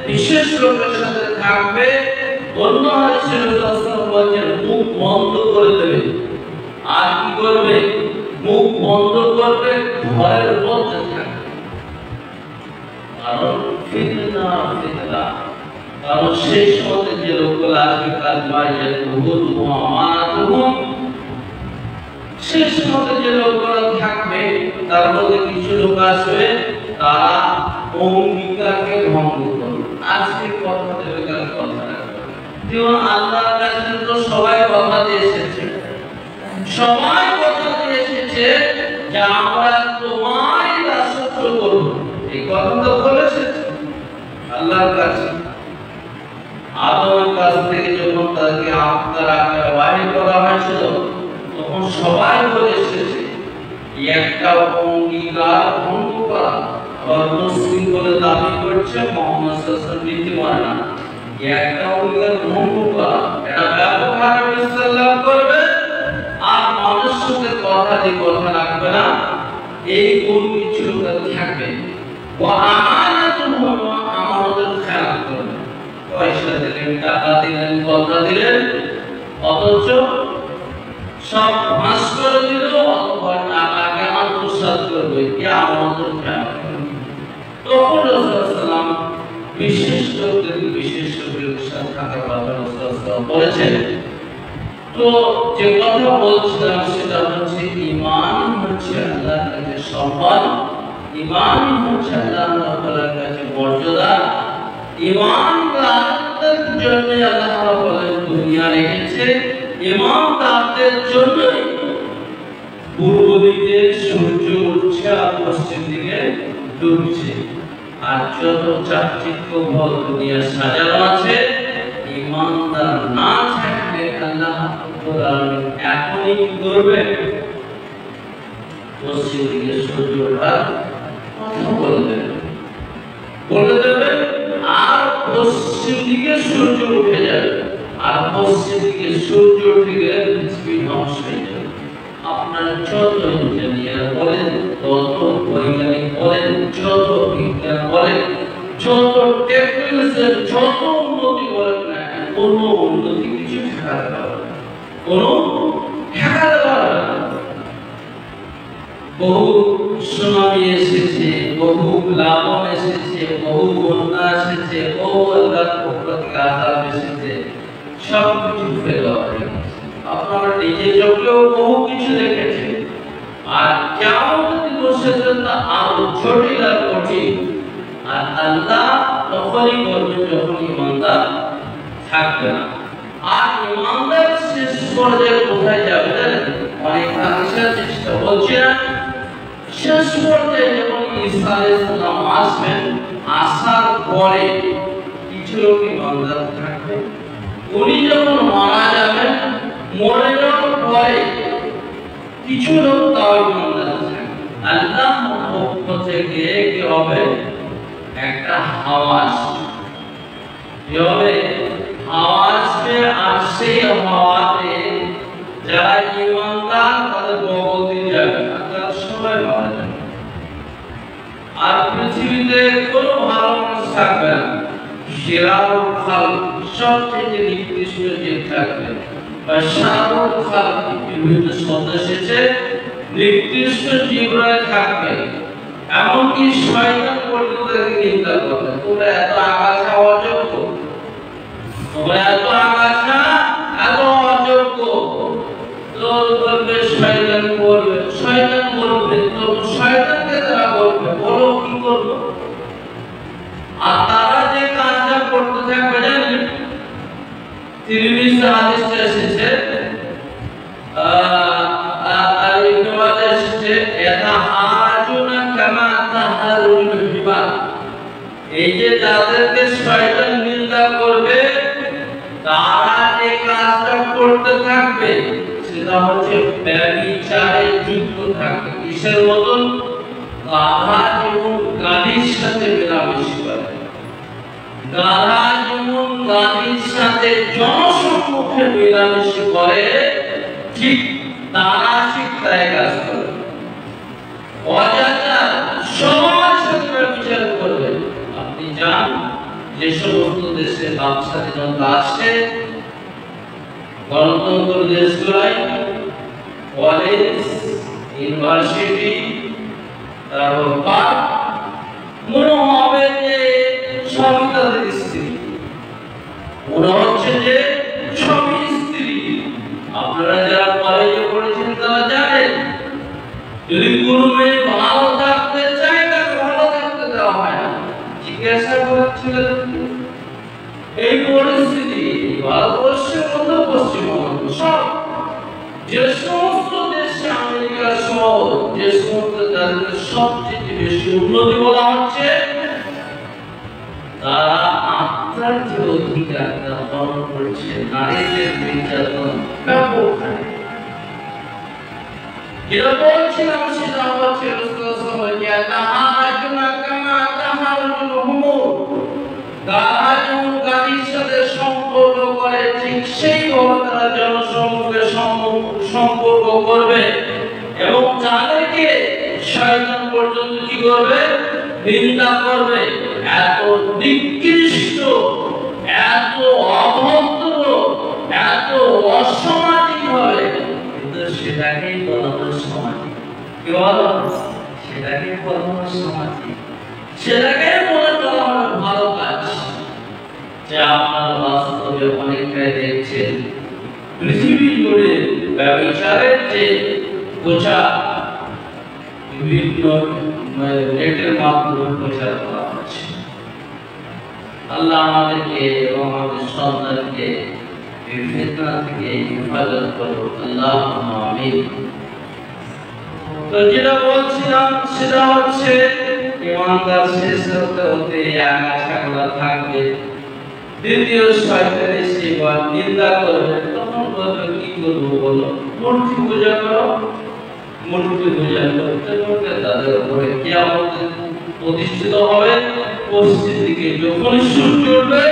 বিশেষ লোকের সাথে থাকবে। অন্য হাদিসে রাসূলুল্লাহ বলেন মুখ বন্ধ করে দেবে। আর কি করবে? মুখ বন্ধ করবে, ঘরের মধ্যে থাকবে। কারণ ফিতনা, কারণ সেই সময় যে লোকগুলো আসবে সেই সময় যে লোকগুলো থাকবে তার মধ্যে কিছু লোক আসবে তারা অঙ্গীকারকে ভঙ্গ করবে। আজকে কথা দেবে, কাল কথা রাখবে। যেমন আল্লাহর কাছে তো সবাই কথা দিয়ে এসেছে, সবাই কথা দিয়ে এসেছে যে আমরা তোমারই দাসত্ব করব, এই কথা তো বলেছে আল্লাহর কাছে। আদমের কাছ থেকে যখন তাকে আত্মার আকারে বাহির করা হয়েছিল তখন সবাই বলে এসেছে একটা অঙ্গীকার ভঙ্গ করা। আবার মুসলিম বলে দাবি করছে মুহাম্মদ সাল্লাল্লাহু আলাইহি ওয়াসাল্লাম নীতি মানে না, একটা অঙ্গীকার ভঙ্গ করা এটা ব্যবহার ইসলাম করবে, আর মানুষের সাথে কথা দিয়ে কথা রাখবে না, এই কোন কিছু থাকবে। ওয়া আমানাতুল আমানতের খেয়াল করবে, পয়সা দিলেন, টাকা দিলেন, কথা দিলেন, অথচ সব ফাঁস করে দিল, অথবা টাকাকে আত্মসাৎ করবে, কি আমাদের খেয়াল করবে। তখন রাসূলুল্লাহ বিশেষ লোকদের বিশেষ লোকের সাথে থাকার কথা রাসূলুল্লাহ বলেছেন। তো যে কথা বলছিলাম সেটা হচ্ছে ঈমান হচ্ছে আল্লাহর কাছে সম্মান, ঈমান হচ্ছে আল্লাহর কাছে মর্যাদা, ঈমান তাদের জন্য আল্লাহ বলেন দুনিয়া রেখেছে, ঈমান তাদের জন্য পূর্ব দিকে সূর্য উঠছে আর পশ্চিম দিকে ডুবছে, আর যত চাকচিক্য ভর দুনিয়া সাজানো আছে, ঈমানদার না থাকলে আল্লাহ এখনই কি করবে? পশ্চিম দিকে সূর্য ওঠার কথা বলে দেবে, আর পশ্চিম দিকে সূর্য উঠে যাবে, আর পশ্চিম দিকে সূর্য উঠে গেলে পৃথিবী ধ্বংস হয়ে যাবে। আপনারা যত ইঞ্জিনিয়ার বলেন, যত বৈজ্ঞানিক বলেন, যত বিজ্ঞান বলেন, যত টেকনোলজির যত উন্নতি বলেন না, কোনো উন্নতি কিছু ঠেকাতে পারবে না, কোনো ঠেকাতে পারবে না। বহু সুনামি এসেছে, বহু প্লাবন এসেছে, বহু বন্যা এসেছে, বহু আল্লাহর পক্ষ থেকে আযাব এসেছে, সব কিছু ফেলে হয়ে গেছে। আপনারা নিজে চোখেও বহু কিছু দেখেছেন, আর কিয়ামত দিবসের জন্য আরো জটিল আর কঠিন। আর আল্লাহ তখনই করবেন যখন ঈমানদার থাকবে না। আর ঈমানদার শেষ পর্যায়ে কোথায় যাবে জানেন? অনেক আসার চেষ্টা বলছি না, শেষ পর্যায়ে যখন ঈসা আলাইহিস সালাম আসবেন, আসার পরে কিছু লোক ঈমানদার থাকবে, উনি যখন মারা যাবেন, মরে যাওয়ার পরে কিছু লোক তাও ঈমানদার থাকবে। আল্লাহর পক্ষ থেকে কি হবে? একটা হাওয়া আসবে, এভাবে হাওয়া আসবে, আর সেই হাওয়াতে যারা ঈমানদার তাদের বগল দিয়ে যাবে, তারা সবাই মারা যাবে। আর পৃথিবীতে কোনো ভালো মানুষ থাকবে না, শিরারুল খালক সবচেয়ে নিকৃষ্ট জীব থাকবে, বা শারুল খালক বিভিন্ন শব্দ এসেছে, নিকৃষ্ট জীবরা থাকবে। এমনকি শয়তান পর্যন্ত তাকে নিন্দা করবে, তোমরা এত আগাছা অযোগ্য, তোমরা এত আগাছা, এত অযোগ্য। তো বলবে শয়তান বলবে, শয়তান বলবে, তো শয়তানকে তারা বলবে, বলো কি করবো? আর তারা যে কাজটা করতে থাকবে জানেন, তিরমিজি হাদিসে এসেছে, আর ইবনে মাজাহ এসেছে, ইয়াতাহাজুনা কামা তাহারুল হিবা। এই যে যাদেরকে শয়তান নিন্দা করবে, তারা যে কাজটা করতে থাকবে সেটা হচ্ছে ব্যভিচারে যুক্ত থাকবে। কিসের মতন? গাধা যেমন গাড়ির সাথে মেলামেশা করে, গাধা যেমন গাড়ির সাথে জনসম্মুখে মেলামেশা করে, ঠিক তারা তাই কাজ করে। অজাচার সবার সাথে বিচার করবে। আপনি জান যে সমস্ত দেশে বাদশা স্বাধীনতা আসছে, গণতন্ত্র দেশগুলাই কলেজ, ইউনিভার্সিটি, তারপর পার্ক, মনে হবে যে সবই তাদের স্ত্রী, মনে হচ্ছে যে সবই স্ত্রী। আপনারা যারা কলেজে পড়েছেন তারা জানেন, যদি কোনো মেয়ে ভালো থাকতে চায় তাকে ভালো থাকতে দেওয়া হয় না, জিজ্ঞাসা করছিল। এই পরিস্থিতি ভারতবর্ষের মধ্যে পশ্চিমবঙ্গ সব যে সমস্ত দেশে, আমেরিকা সহ যে সমস্ত দেশে সবচেয়ে বেশি উন্নতি বলা হচ্ছে, তারা আত্মার যে অধিকার তা পালন করছে, নারীদের নির্যাতন ব্যাপক হারে। যেটা বলছিলাম সেটা হচ্ছে রাসূলুল্লাহ তারা যেমন গাড়ির সাথে সম্পর্ক করে, ঠিক সেইভাবে তারা জনসম্মুখে সম্পর্ক করবে, এবং যাদেরকে শয়তান পর্যন্ত কি করবে? নিন্দা করবে। এত নিকৃষ্ট, এত অভদ্র, এত অসামাজিক হবে, কিন্তু সেটাকেই বলা হয় সামাজিক। কি বলো? সেটাকেই বলা হয় সামাজিক, সেটাকে বলে বলা হয় ভালো কাজ। যে আপনারা বাস্তবে অনেকটাই দেখছেন, পৃথিবী জুড়ে ব্যবচারের যে প্রচার বিভিন্ন নেটের মাধ্যমে প্রচার করা হচ্ছে। আল্লাহ আমাদেরকে এবং আমাদের সন্তানকে এই ফিতনা থেকে হেফাজত করুন, আল্লাহুম্মা আমিন। তো যেটা বলছিলাম সেটা হচ্ছে ইমানদার শেষ হতে হতে আগাছাগুলো থাকবে। দ্বিতীয় শয়তান এসে নিন্দা করবে, তখন বলবে কি করবো বলো? মূর্তি পূজা করো, মূর্তি পূজা করতে করতে তাদের উপরে কিয়ামত প্রতিষ্ঠিত হবে। পশ্চিম দিকে যখন সূর্য উঠবে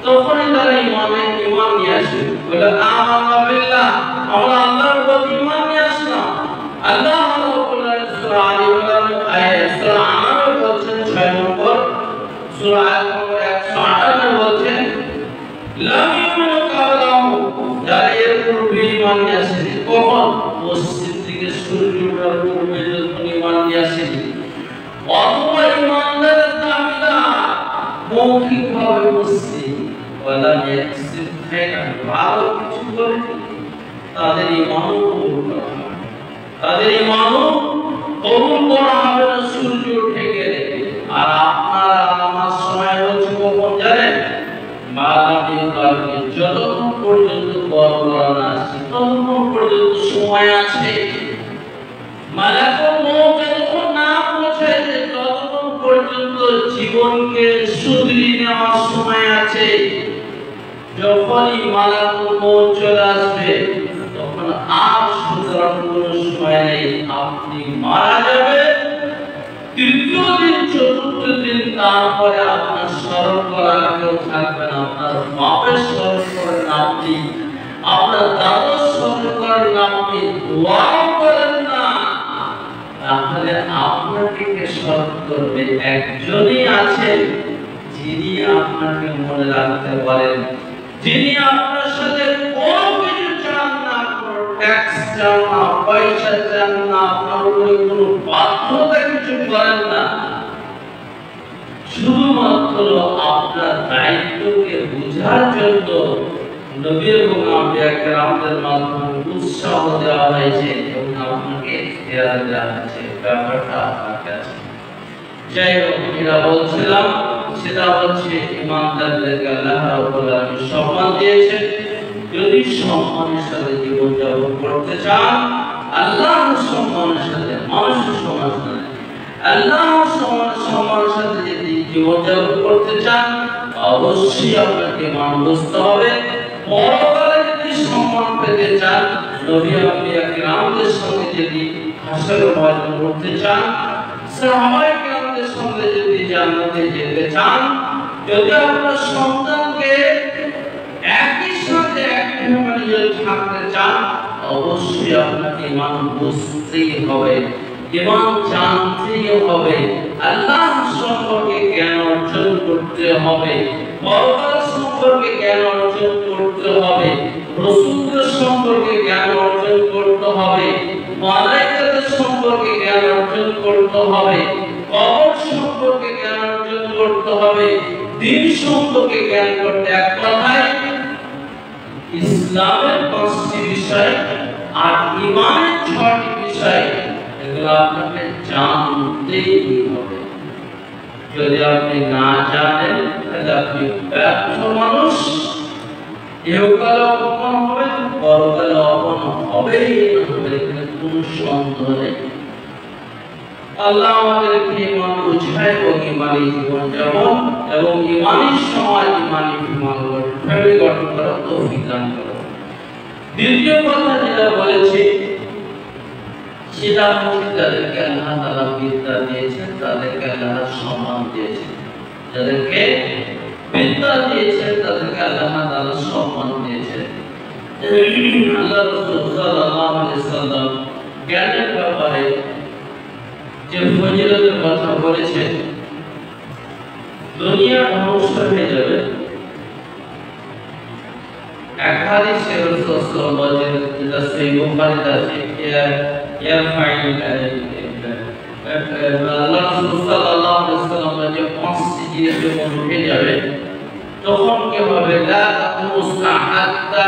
তখনই তারা ইমান নিয়ে আসবে, বলে আমানা বিল্লাহ, আমরা আল্লাহর প্রতি ইমান নিয়ে আসলাম। আল্লাহ রাব্বুল আলামিন সূরা আলী ইমরান আয়াত সূরা আনাম বলছেন 6 নম্বর সূরা আয়াত নম্বর 158 বলছেন, লাম ইউমিনু কাবলাহু, যারা এর পূর্বে ইমান নিয়ে আসেনি। কখন? পশ্চিম দিকে সূর্য ওঠার পূর্বে যখন ইমান নিয়ে আসেনি। অথবা ইমানদারের দাবিদার মৌখিকভাবে মুসলিম, ওয়ালা ইয়াকসিব খায়রান, ভালো কিছু করেনি, তাদের ইমানও কবুল করা হবে, তাদের ইমানও কবুল করা হবে না সূর্য উঠে গেলে। আর আপনারা আমার সময় হচ্ছে কখন জানেন? যতক্ষণ পর্যন্ত কর করা না আসছে ততক্ষণ পর্যন্ত সময় আছে। মালাকুল মউত যতক্ষণ না পৌঁছায় ততক্ষণ পর্যন্ত জীবনকে শুধরিয়ে নেওয়ার সময় আছে। যখনই মালাকুল মউত চলে আসবে তখন আর সুতরাং কোনো সময় নেই, আপনি মারা যাবে। তৃতীয় দিন, চতুর্থ দিন, থাকবেন, আপনার বাপের স্মরণ করেন আপনি, আপনার দাদার স্মরণ করেন আপনি, দোয়াও করেন না, তাহলে আপনাকে কে স্মরণ করবে? একজনই আছেন যিনি আপনাকে মনে রাখতে পারেন, যিনি আপনার সাথে কোনো কিছু চান না, কোনো ট্যাক্স চান না, পয়সা চান না, আপনার উপরে কোনো বাধ্যতা কিছু করেন না, শুধুমাত্র আপনার দায়িত্বকে বোঝার জন্য নবী এবং আম্বিয়া কেরামদের মাধ্যমে উৎসাহ দেওয়া হয়েছে এবং আপনাকে ইখতিয়ার দেওয়া হয়েছে, ব্যাপারটা আপনার কাছে। যাই হোক, যেটা বলছিলাম সেটা হচ্ছে ইমানদারদেরকে আল্লাহ রাব্বুল আলামিন সম্মান দিয়েছেন। যদি সম্মানের সাথে জীবনযাপন করতে চান, আল্লাহর সম্মানের সাথে, মানুষের সম্মানের সাথে, আল্লাহর সম্মানের সাথে যদি জীবনযাপন করতে চান, অবশ্যই আপনাকে ঈমান বুঝতে হবে। পরকালে যদি সম্মান পেতে চান, নবী আম্বিয়া কিরামদের সঙ্গে যদি হাসরে ময়দান করতে চান, সাহাবায়ে কিরামদের সঙ্গে যদি জান্নাতে যেতে চান, যদি আপনার সন্তানকে একই সাথে একই ফ্যামিলিতে থাকতে চান, অবশ্যই আপনাকে ঈমান বুঝতেই হবে, ঈমান জানতেই হবে, আল্লাহ সম্পর্কে জ্ঞান অর্জন করতে হবে, পরকাল সম্পর্কে জ্ঞান অর্জন করতে হবে, রাসূলদের সম্পর্কে জ্ঞান অর্জন করতে হবে, মালায়েকাদের সম্পর্কে জ্ঞান অর্জন করতে হবে, কবর সম্পর্কে জ্ঞান অর্জন করতে হবে, দ্বীন সম্পর্কে জ্ঞান করতে, এক কথায় ইসলামের 5টি বিষয় আর ঈমানের 6টি বিষয়, এগুলো আপনাকে জানতেই হবে। যদি আপনি না জানেন তাহলে আপনি ব্যর্থ মানুষ, ইহকালে অপমান হবে, পরকালে অপমান হবেই হবে, এখানে কোনো সন্দেহ নেই। আল্লাহ আমাদেরকে ঈমান বুঝায় এবং ঈমানি জীবনযাপন এবং ঈমানি সমাজ, ঈমানি ফ্যামিলি গঠন করার তৌফিক দান করুন। দ্বিতীয় কথা যেটা বলেছি সেটা হচ্ছে যাদেরকে আল্লাহ তাআলা বিদ্যা দিয়েছেন, তাদেরকে আল্লাহ সম্মান দিয়েছেন, যাদেরকে বিদ্যা দিয়েছেন তাদেরকে আল্লাহ তাআলা সম্মান দিয়েছেন। আল্লাহ রাসূল সাল্লাল্লাহু আলাইহি ওয়াসাল্লাম জ্ঞানের ব্যাপারে যে ফজিলতের কথা বলেছেন, দুনিয়া ধ্বংস হয়ে যাবে। এক হাদিসে রাসূল সাল্লাল্লাহু আলাইহি ওয়াসাল্লাম যেটা সহিহ বুখারীতে আছে, আল্লাহ রাসূল সাল্লাল্লাহু আলাইহি ওয়াসাল্লাম যে 5টি জিনিস যখন উঠে যাবে, তখন কি হবে? লা তাকুসা হাত্তা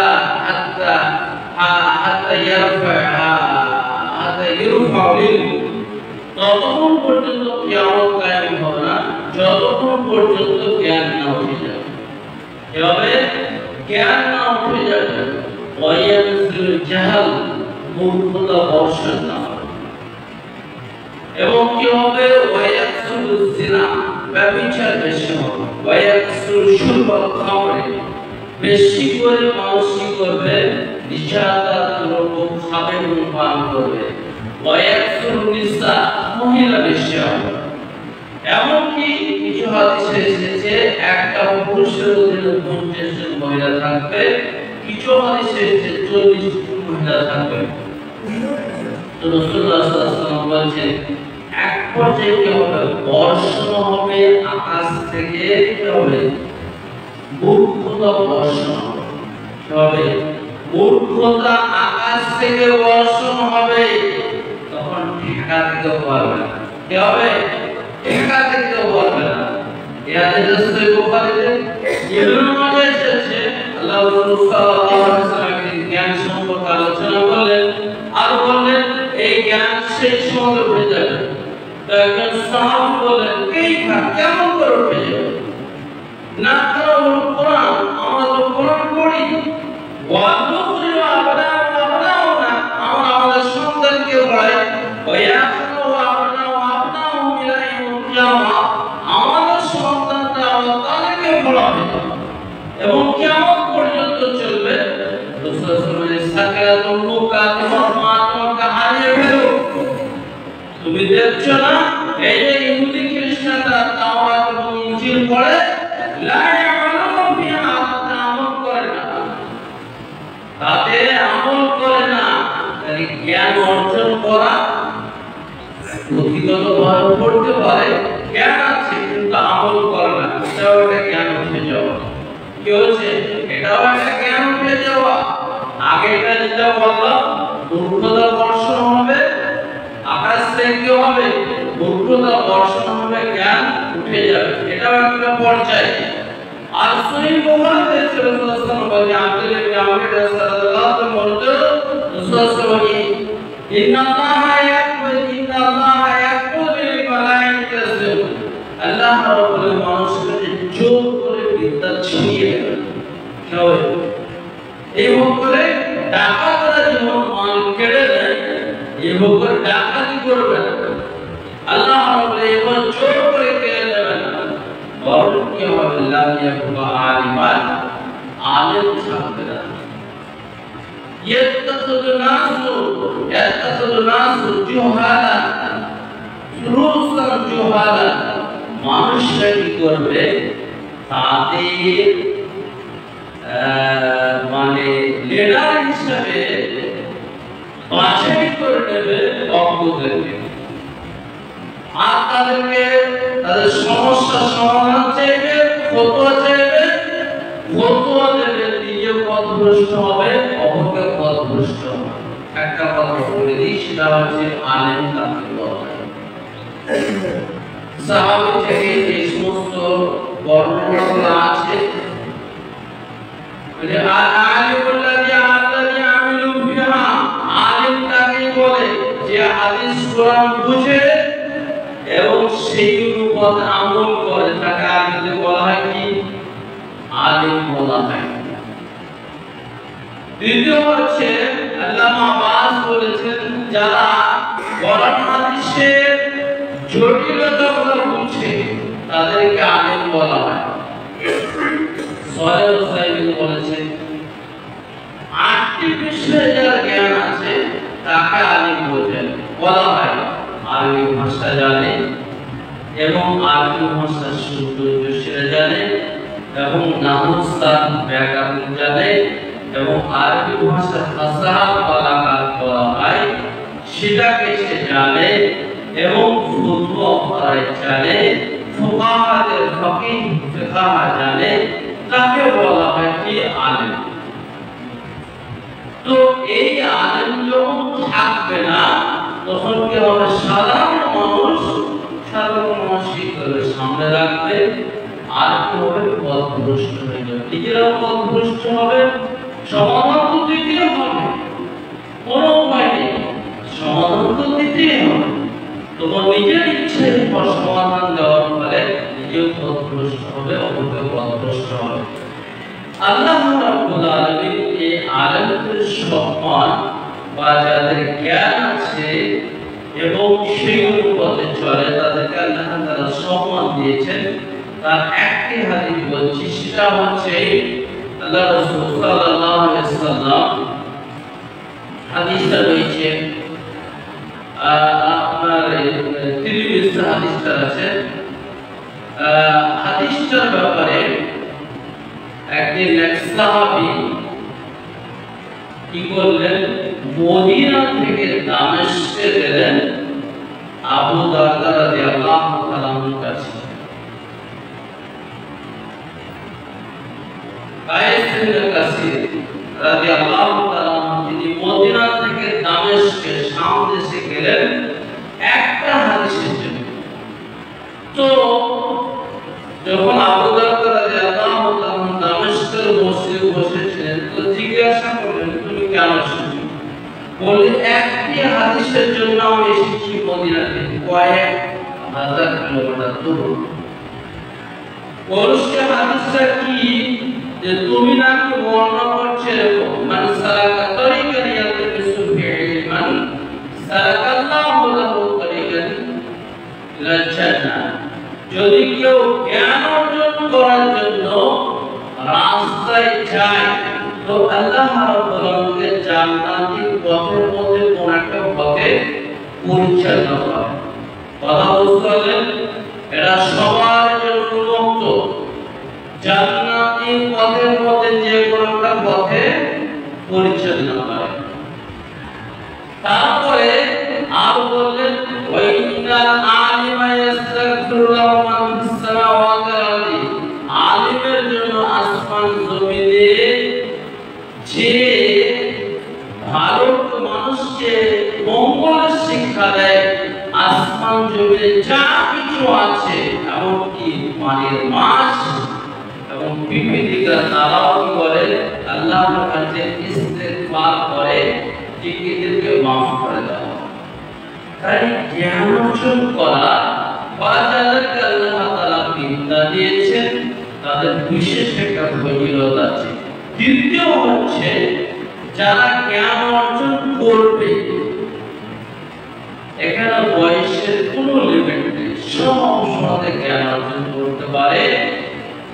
ইরফাউল, ততক্ষণ পর্যন্ত কিয়ামত কায়েম হবে না যতক্ষণ পর্যন্ত জ্ঞান না উঠে যাবে। কি হবে? জ্ঞান না উঠে যাবে। ওয়ায়ানজুল জাহাল, মূর্খতা বর্ষণ না হবে। এবং কি হবে? ওয়ায়াকসুল জিনা, ব্যভিচার বেশি হবে। ওয়ায়াকসুল শুরবাল খামরে, বেশি করে মানুষ কি করবে? নিশাদার দ্রব্য খাবে এবং পান করবে। ওয়ায়াকসুল নিসা, মহিলা বেশি হবে। এমনকি কিছু হাদিসে এসেছে একটা পুরুষের অধীনে 50 জন মহিলা থাকবে, কিছু হাদিসে এসেছে 40 জন মহিলা থাকবে। তো রাসূলুল্লাহ সাল্লাল্লাহু আলাইহি ওয়াসাল্লাম বলেছেন, এক পর্যায়ে কি হবে? বর্ষণ হবে আকাশ থেকে, কি হবে? মূর্খতা বর্ষণ হবে। মূর্খতা আকাশ থেকে বর্ষণ হবে, তখন ঠেকাতে কেউ পারবে না। কি হবে? ঠেকাতে কেউ পারবে না। এই হাদিসে সহিহ বুখারীতে ইবনে মাজাহ এসেছে, আল্লাহ রাসূল সাল্লাল্লাহু আলাইহি ওয়াসাল্লাম জ্ঞান সম্পর্কে আলোচনা করলেন আর বললেন এই জ্ঞান শেষ সময় উঠে যাবে। তো একজন সাহাবী বললেন, কেমন করে উঠে যাবে? না কারো কোরআন, আমরা তো কোরআন পড়ি, ওয়াদুখিলু আবনাও না, আমরা আমাদের সন্তানকে পড়াই, ওয়ায়াখলু আবনাও ইলা ইয়াউমিল কিয়ামা, আমাদের সন্তানরা আল্লাহ তাআলাকে পড়াবে এবং কিয়ামত পর্যন্ত চলবে। রাসূল সাল্লাল্লাহু আলাইহি ওয়াসাল্লাম সাকাতুল মুকা, তোমার মা তোমাকে হারিয়ে ফেলো। তুমি দেখছো না এই যে ইহুদি খ্রিস্টানরা তাওরাত এবং ইনজিল পড়ে, লা ইয়ামালুন অর্জন করা পুঁথিগতভাবে পড়তে পারে, জ্ঞান আছে কিন্তু আমল করে না, এটাও একটা জ্ঞান উঠে যাওয়া। কি হচ্ছে? এটাও একটা জ্ঞান উঠে যাওয়া। আগেটা যেটা বললাম মূর্খতা বর্ষণ হবে, আকাশ থেকে কি হবে? মূর্খতা বর্ষণ হবে, জ্ঞান উঠে যাবে, এটাও একটা পর্যায়। আর সহিহ বুখারীতে রাসূলুল্লাহ সাল্লাল্লাহু আলাইহি ওয়াসাল্লাম বলতে রাসূলুল্লাহ বলেন ইন্নাল্লাহা ইয়াকবুদু বিল মালাইকাতি, আল্লাহ রাব্বুল মানুষকে জোর করে বিদ্যা ছিনিয়ে নেবেন। এই করে ডাকাতরা যেমন মাল কেড়ে নেয়, এই করে ডাকাতি করবে না, আল্লাহ রাব্বুল এমন জোর করে কেড়ে নেবেন। বরং কি হবে? লাম ইয়াকুবা আলিমান, আলেম থাকবে না। ইয়াত্তাখিযু নাসু জুহালা, রুসুল জুহালা, মানুষরা কি করবে? তাদের মানে লিডার হিসেবে বাছাই করে নেবে অজ্ঞদেরকে, আর তাদেরকে তাদের সমস্যা সমাধান চাইবে, ফতোয়া চাইবে, ফতোয়া দেবে, নিজে পথভ্রষ্ট হবে, অপরকে পথভ্রষ্ট হবে। একটা কথা বলে দিই, সেটা হচ্ছে আলেম কাকে বলা হয়। সাহাবী থেকে এই সমস্ত বর্ণনা আছে, যে আলিমুল্লাযী আমিলু ফিহা, আলিম তাকে বলে যে হাদিস কোরআন বুঝে এবং সেই উপর আমল করে, তাকে আলিম বলা হয়। কি আলিম বলা হয়। দ্বিতীয় হচ্ছে আল্লামা আব্বাস বলেছেন, যারা কোরআন হাদিসের জটিলতাগুলো বুঝে তাদেরকে আলিম বলা হয়। সালেহ সাইয়্যিদ বলেছেন, 8টি বিষয়ে যার জ্ঞান আছে তাকে আলিম বলা হয়। আরবি ভাষা জানে এবং আরবি ভাষা শুদ্ধ সেটা জানে, এবং নাহসার ব্যাকরণ জানে, এবং আরবি ভাষা ফাসাহা বালাগাত বলা হয় সেটাকে সে জানে, এবং ফতোয়া পড়ায় জানে, ফুকাহাদের ফকিহ ফিকহ জানে, তাকে বলা হয় কি আলেম। তো এই আলেম যখন থাকবে না, তখন কি হবে? সাধারণ মানুষ কি করবে? সামনে রাখবে, আর কি হবে? পথভ্রষ্ট হয়ে যাবে, নিজেরাও পথভ্রষ্ট হবে, সমাধান তো দিতেই হবে, কোনো উপায় নেই, সমাধান তো দিতেই হবে। তোমার নিজের ইচ্ছে সমাধান দেওয়ার ফলে নিজেও পথভ্রষ্ট হবে, অপরকে পথভ্রষ্ট হবে। আল্লাহ রাব্বুল আলামিন এই আলেমদের সম্মান বা যাদের জ্ঞান আছে এবং সেই পথে চলে, তাদেরকে আল্লাহ তাআলা সম্মান দিয়েছেন। তার একটি হাদিস বলছি, সেটা হচ্ছে আল্লাহ রাসূল সাল্লাল্লাহু আলাইহি ওয়াসাল্লাম, হাদিসটা রয়েছে আপনার তিরমিজি হাদিসটা আছে। হাদিসটার ব্যাপারে একদিন এক সাহাবী কি করলেন? মদিনা থেকে দামেস্কে গেলেন আবু দারদা রাদিয়াল্লাহু তাআলা আনহুর কাছে। কায়েস ইবনে কাসির রাদিয়াল্লাহু তাআলা আনহু তিনি মদিনা থেকে দামেস্কে শাম দেশে গেলেন একটা হাদিসের জন্য। তো যখন আবু দারদা রাদিয়াল্লাহু তাআলা দামেস্কের মসজিদে বসেছিলেন, তো জিজ্ঞাসা করলেন, তুমি কেন এসেছো? বলে, একটি হাদিসের জন্য আমি এসেছি মদিনা থেকে, কয়েক হাজার কিলোমিটার দূর। বলছে হাদিসটা কি? যে তুমি নাকি বর্ণনা করছো এরকম, মান সালাকা তরিকান ইয়ালতামিসু ফিহি ইলমান সালাকাল্লাহু লাহু তরিকান ইলাল জান্নাহ। যদি কেউ জ্ঞান অর্জন করার জন্য রাস্তায় যায়, তো আল্লাহ রাব্বুল আলামিন জান্নাতি পথের মধ্যে কোন একটা পথে পরিচালনা করে। কথা বুঝতে পারলেন? এটা সবার জন্য মুক্ত। জান্নাতি পথের মধ্যে যে কোনো একটা পথে পরিচালনা করে। তারপরে আর বললেন ওয়াইনাল আলিমা ইয়াস্তাগফিরু লাহু মান ফিস সামাওয়াতি ওয়াল আরদি, আলিমের জন্য আসমান জমিনে যে ভালো মানুষকে মঙ্গলের শিক্ষা দেয়, আসমান জমিনে যা কিছু আছে এমনকি পানির মাছ এবং বিবিধিকা তারাও করে আল্লাহর কাছে ইস্তেগফার করে, জিকিরকে মাফ করে দেয়। তাই জ্ঞান অর্জন করা বা যাদেরকে আল্লাহ তাআলা বিদ্যা দিয়েছেন তাদের বিশেষ একটা ফজিলত আছে। দ্বিতীয় হচ্ছে যারা জ্ঞান অর্জন করবে, এখানে বয়সের কোনো লিমিট নেই, সব সময় জ্ঞান অর্জন করতে পারে।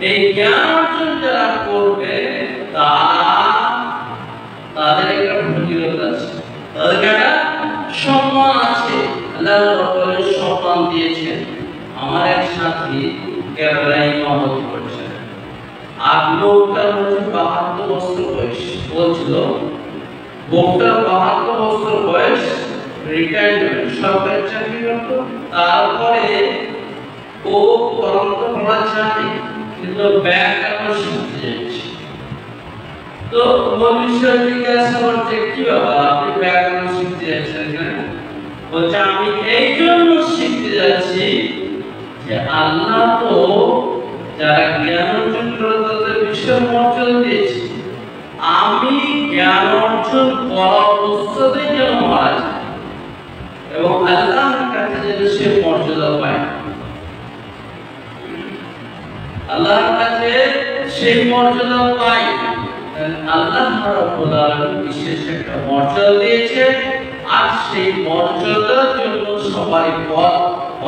এই জ্ঞান অর্জন যারা করবে তাদের একটা ফজিলত আছে, তাদের একটা সম্মান আছে, আল্লাহ রাব্বুল সম্মান দিয়েছেন। আমার এক সাথী কেরালায় ইমামত করছে, আর লোকটার হচ্ছে 72 বছর বয়স, বলছিল লোকটার 72 বছর বয়স, রিটায়ারমেন্ট, সরকারি চাকরি করত। তারপরে ও কোরআন তো পড়া জানে কিন্তু ব্যাকরণ শিখতে যাচ্ছে। তো মনীষা জিজ্ঞাসা করছে কি বাবা আপনি ব্যাকরণ শিখতে যাচ্ছেন কেন? বলছে আমি এই জন্য শিখতে যাচ্ছি যে আল্লাহ তো যারা জ্ঞান অর্জন করে তাদের বিশেষ মর্যাদা দিয়েছে, আমি জ্ঞান অর্জন করা অবস্থাতেই যেন মারা যায় এবং আল্লাহর কাছে যেন সে মর্যাদা পায়, আল্লাহর কাছে সেই মর্যাদা পায়। আল্লাহ রাব্বুল আলামিন বিশেষ একটা মর্যাদা দিয়েছে, আর সেই মর্যাদার জন্য সবারই পথ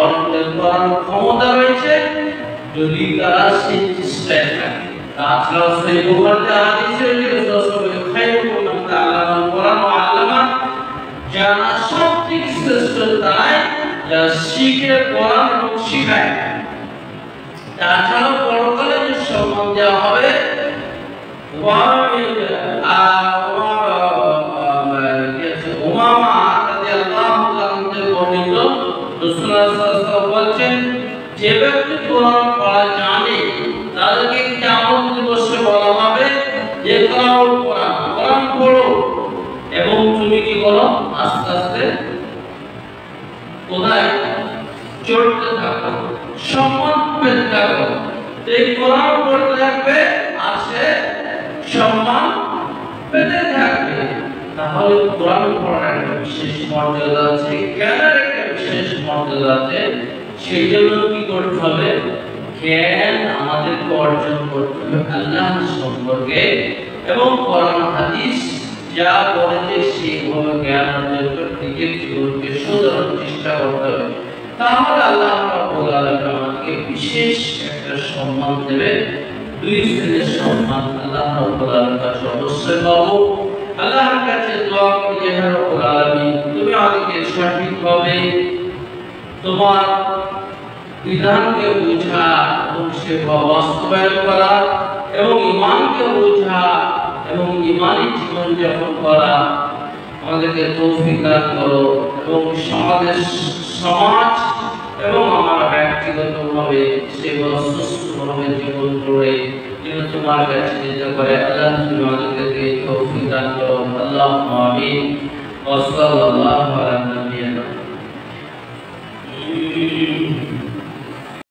অর্জন করার ক্ষমতা রয়েছে যদি তারা সেই চেষ্টায় থাকে। তাছাড়া সেই বুখারীতে হাদিস রয়েছে খায়রুকুম মান তাআল্লামা কোরআন ওয়া আল্লামা, যারা সবথেকে শ্রেষ্ঠ তারাই যারা শিখে কোরআন এবং শিখায়। তাছাড়া পরকালে যে সম্মান দেওয়া হবে উমামা রাদিয়াল্লাহু তাআলা বর্ণিত, রাসূলুল্লাহ সাল্লাল্লাহু আলাইহি ওয়াসাল্লাম বলেন যে ব্যক্তি কোরআন পড়া জানে তাদেরকে কিয়ামত দিবসে বলা হবে যে কোরআন পড়ো এবং তুমি কি করো আস্তে আস্তে কোথায় চড়তে থাকো, সম্মান পেতে থাকো। এই কোরআন পড়তে থাকবে আর সে সম্মান পেতে থাকবে। তাহলে কোরআন পড়ার একটা বিশেষ মর্যাদা আছে, জ্ঞানের একটা বিশেষ মর্যাদা আছে। সেই জন্য কি করতে হবে? জ্ঞান আমাদেরকে অর্জন করতে হবে আল্লাহ সম্পর্কে, এবং কোরআন হাদিস যা বলেছে সেইভাবে জ্ঞান অর্জন করতে গিয়ে জীবনকে সুধারণের চেষ্টা করতে হবে। তাহলে আল্লাহ রাব্বুল আলামিন আমাদেরকে বিশেষ একটা সম্মান দেবে। দুই শ্রেণীর সম্মান আল্লাহ রাব্বুল আলামিনের কাছে অবশ্যই পাবো। আল্লাহর কাছে দোয়া করি হে রাব্বুল আলামিন তুমি আমাদেরকে সঠিকভাবে তোমার বিধানকে বোঝা এবং সেটা বাস্তবায়ন করা এবং ঈমানকে বোঝা এবং ঈমানী জীবন যাপন করা আমাদেরকে তৌফিক দান করো, এবং সমাজ এবং আমরা ব্যক্তিগতভাবে সেগুলো সুস্থভাবে জীবন করে যেন তোমার কাছে যেতে পারে। আল্লাহ তুমি আমাদেরকে তৌফিক দান করো। আল্লাহুম্মা আমিন। ওয়া সাল্লাল্লাহু আলা নাবিয়িনা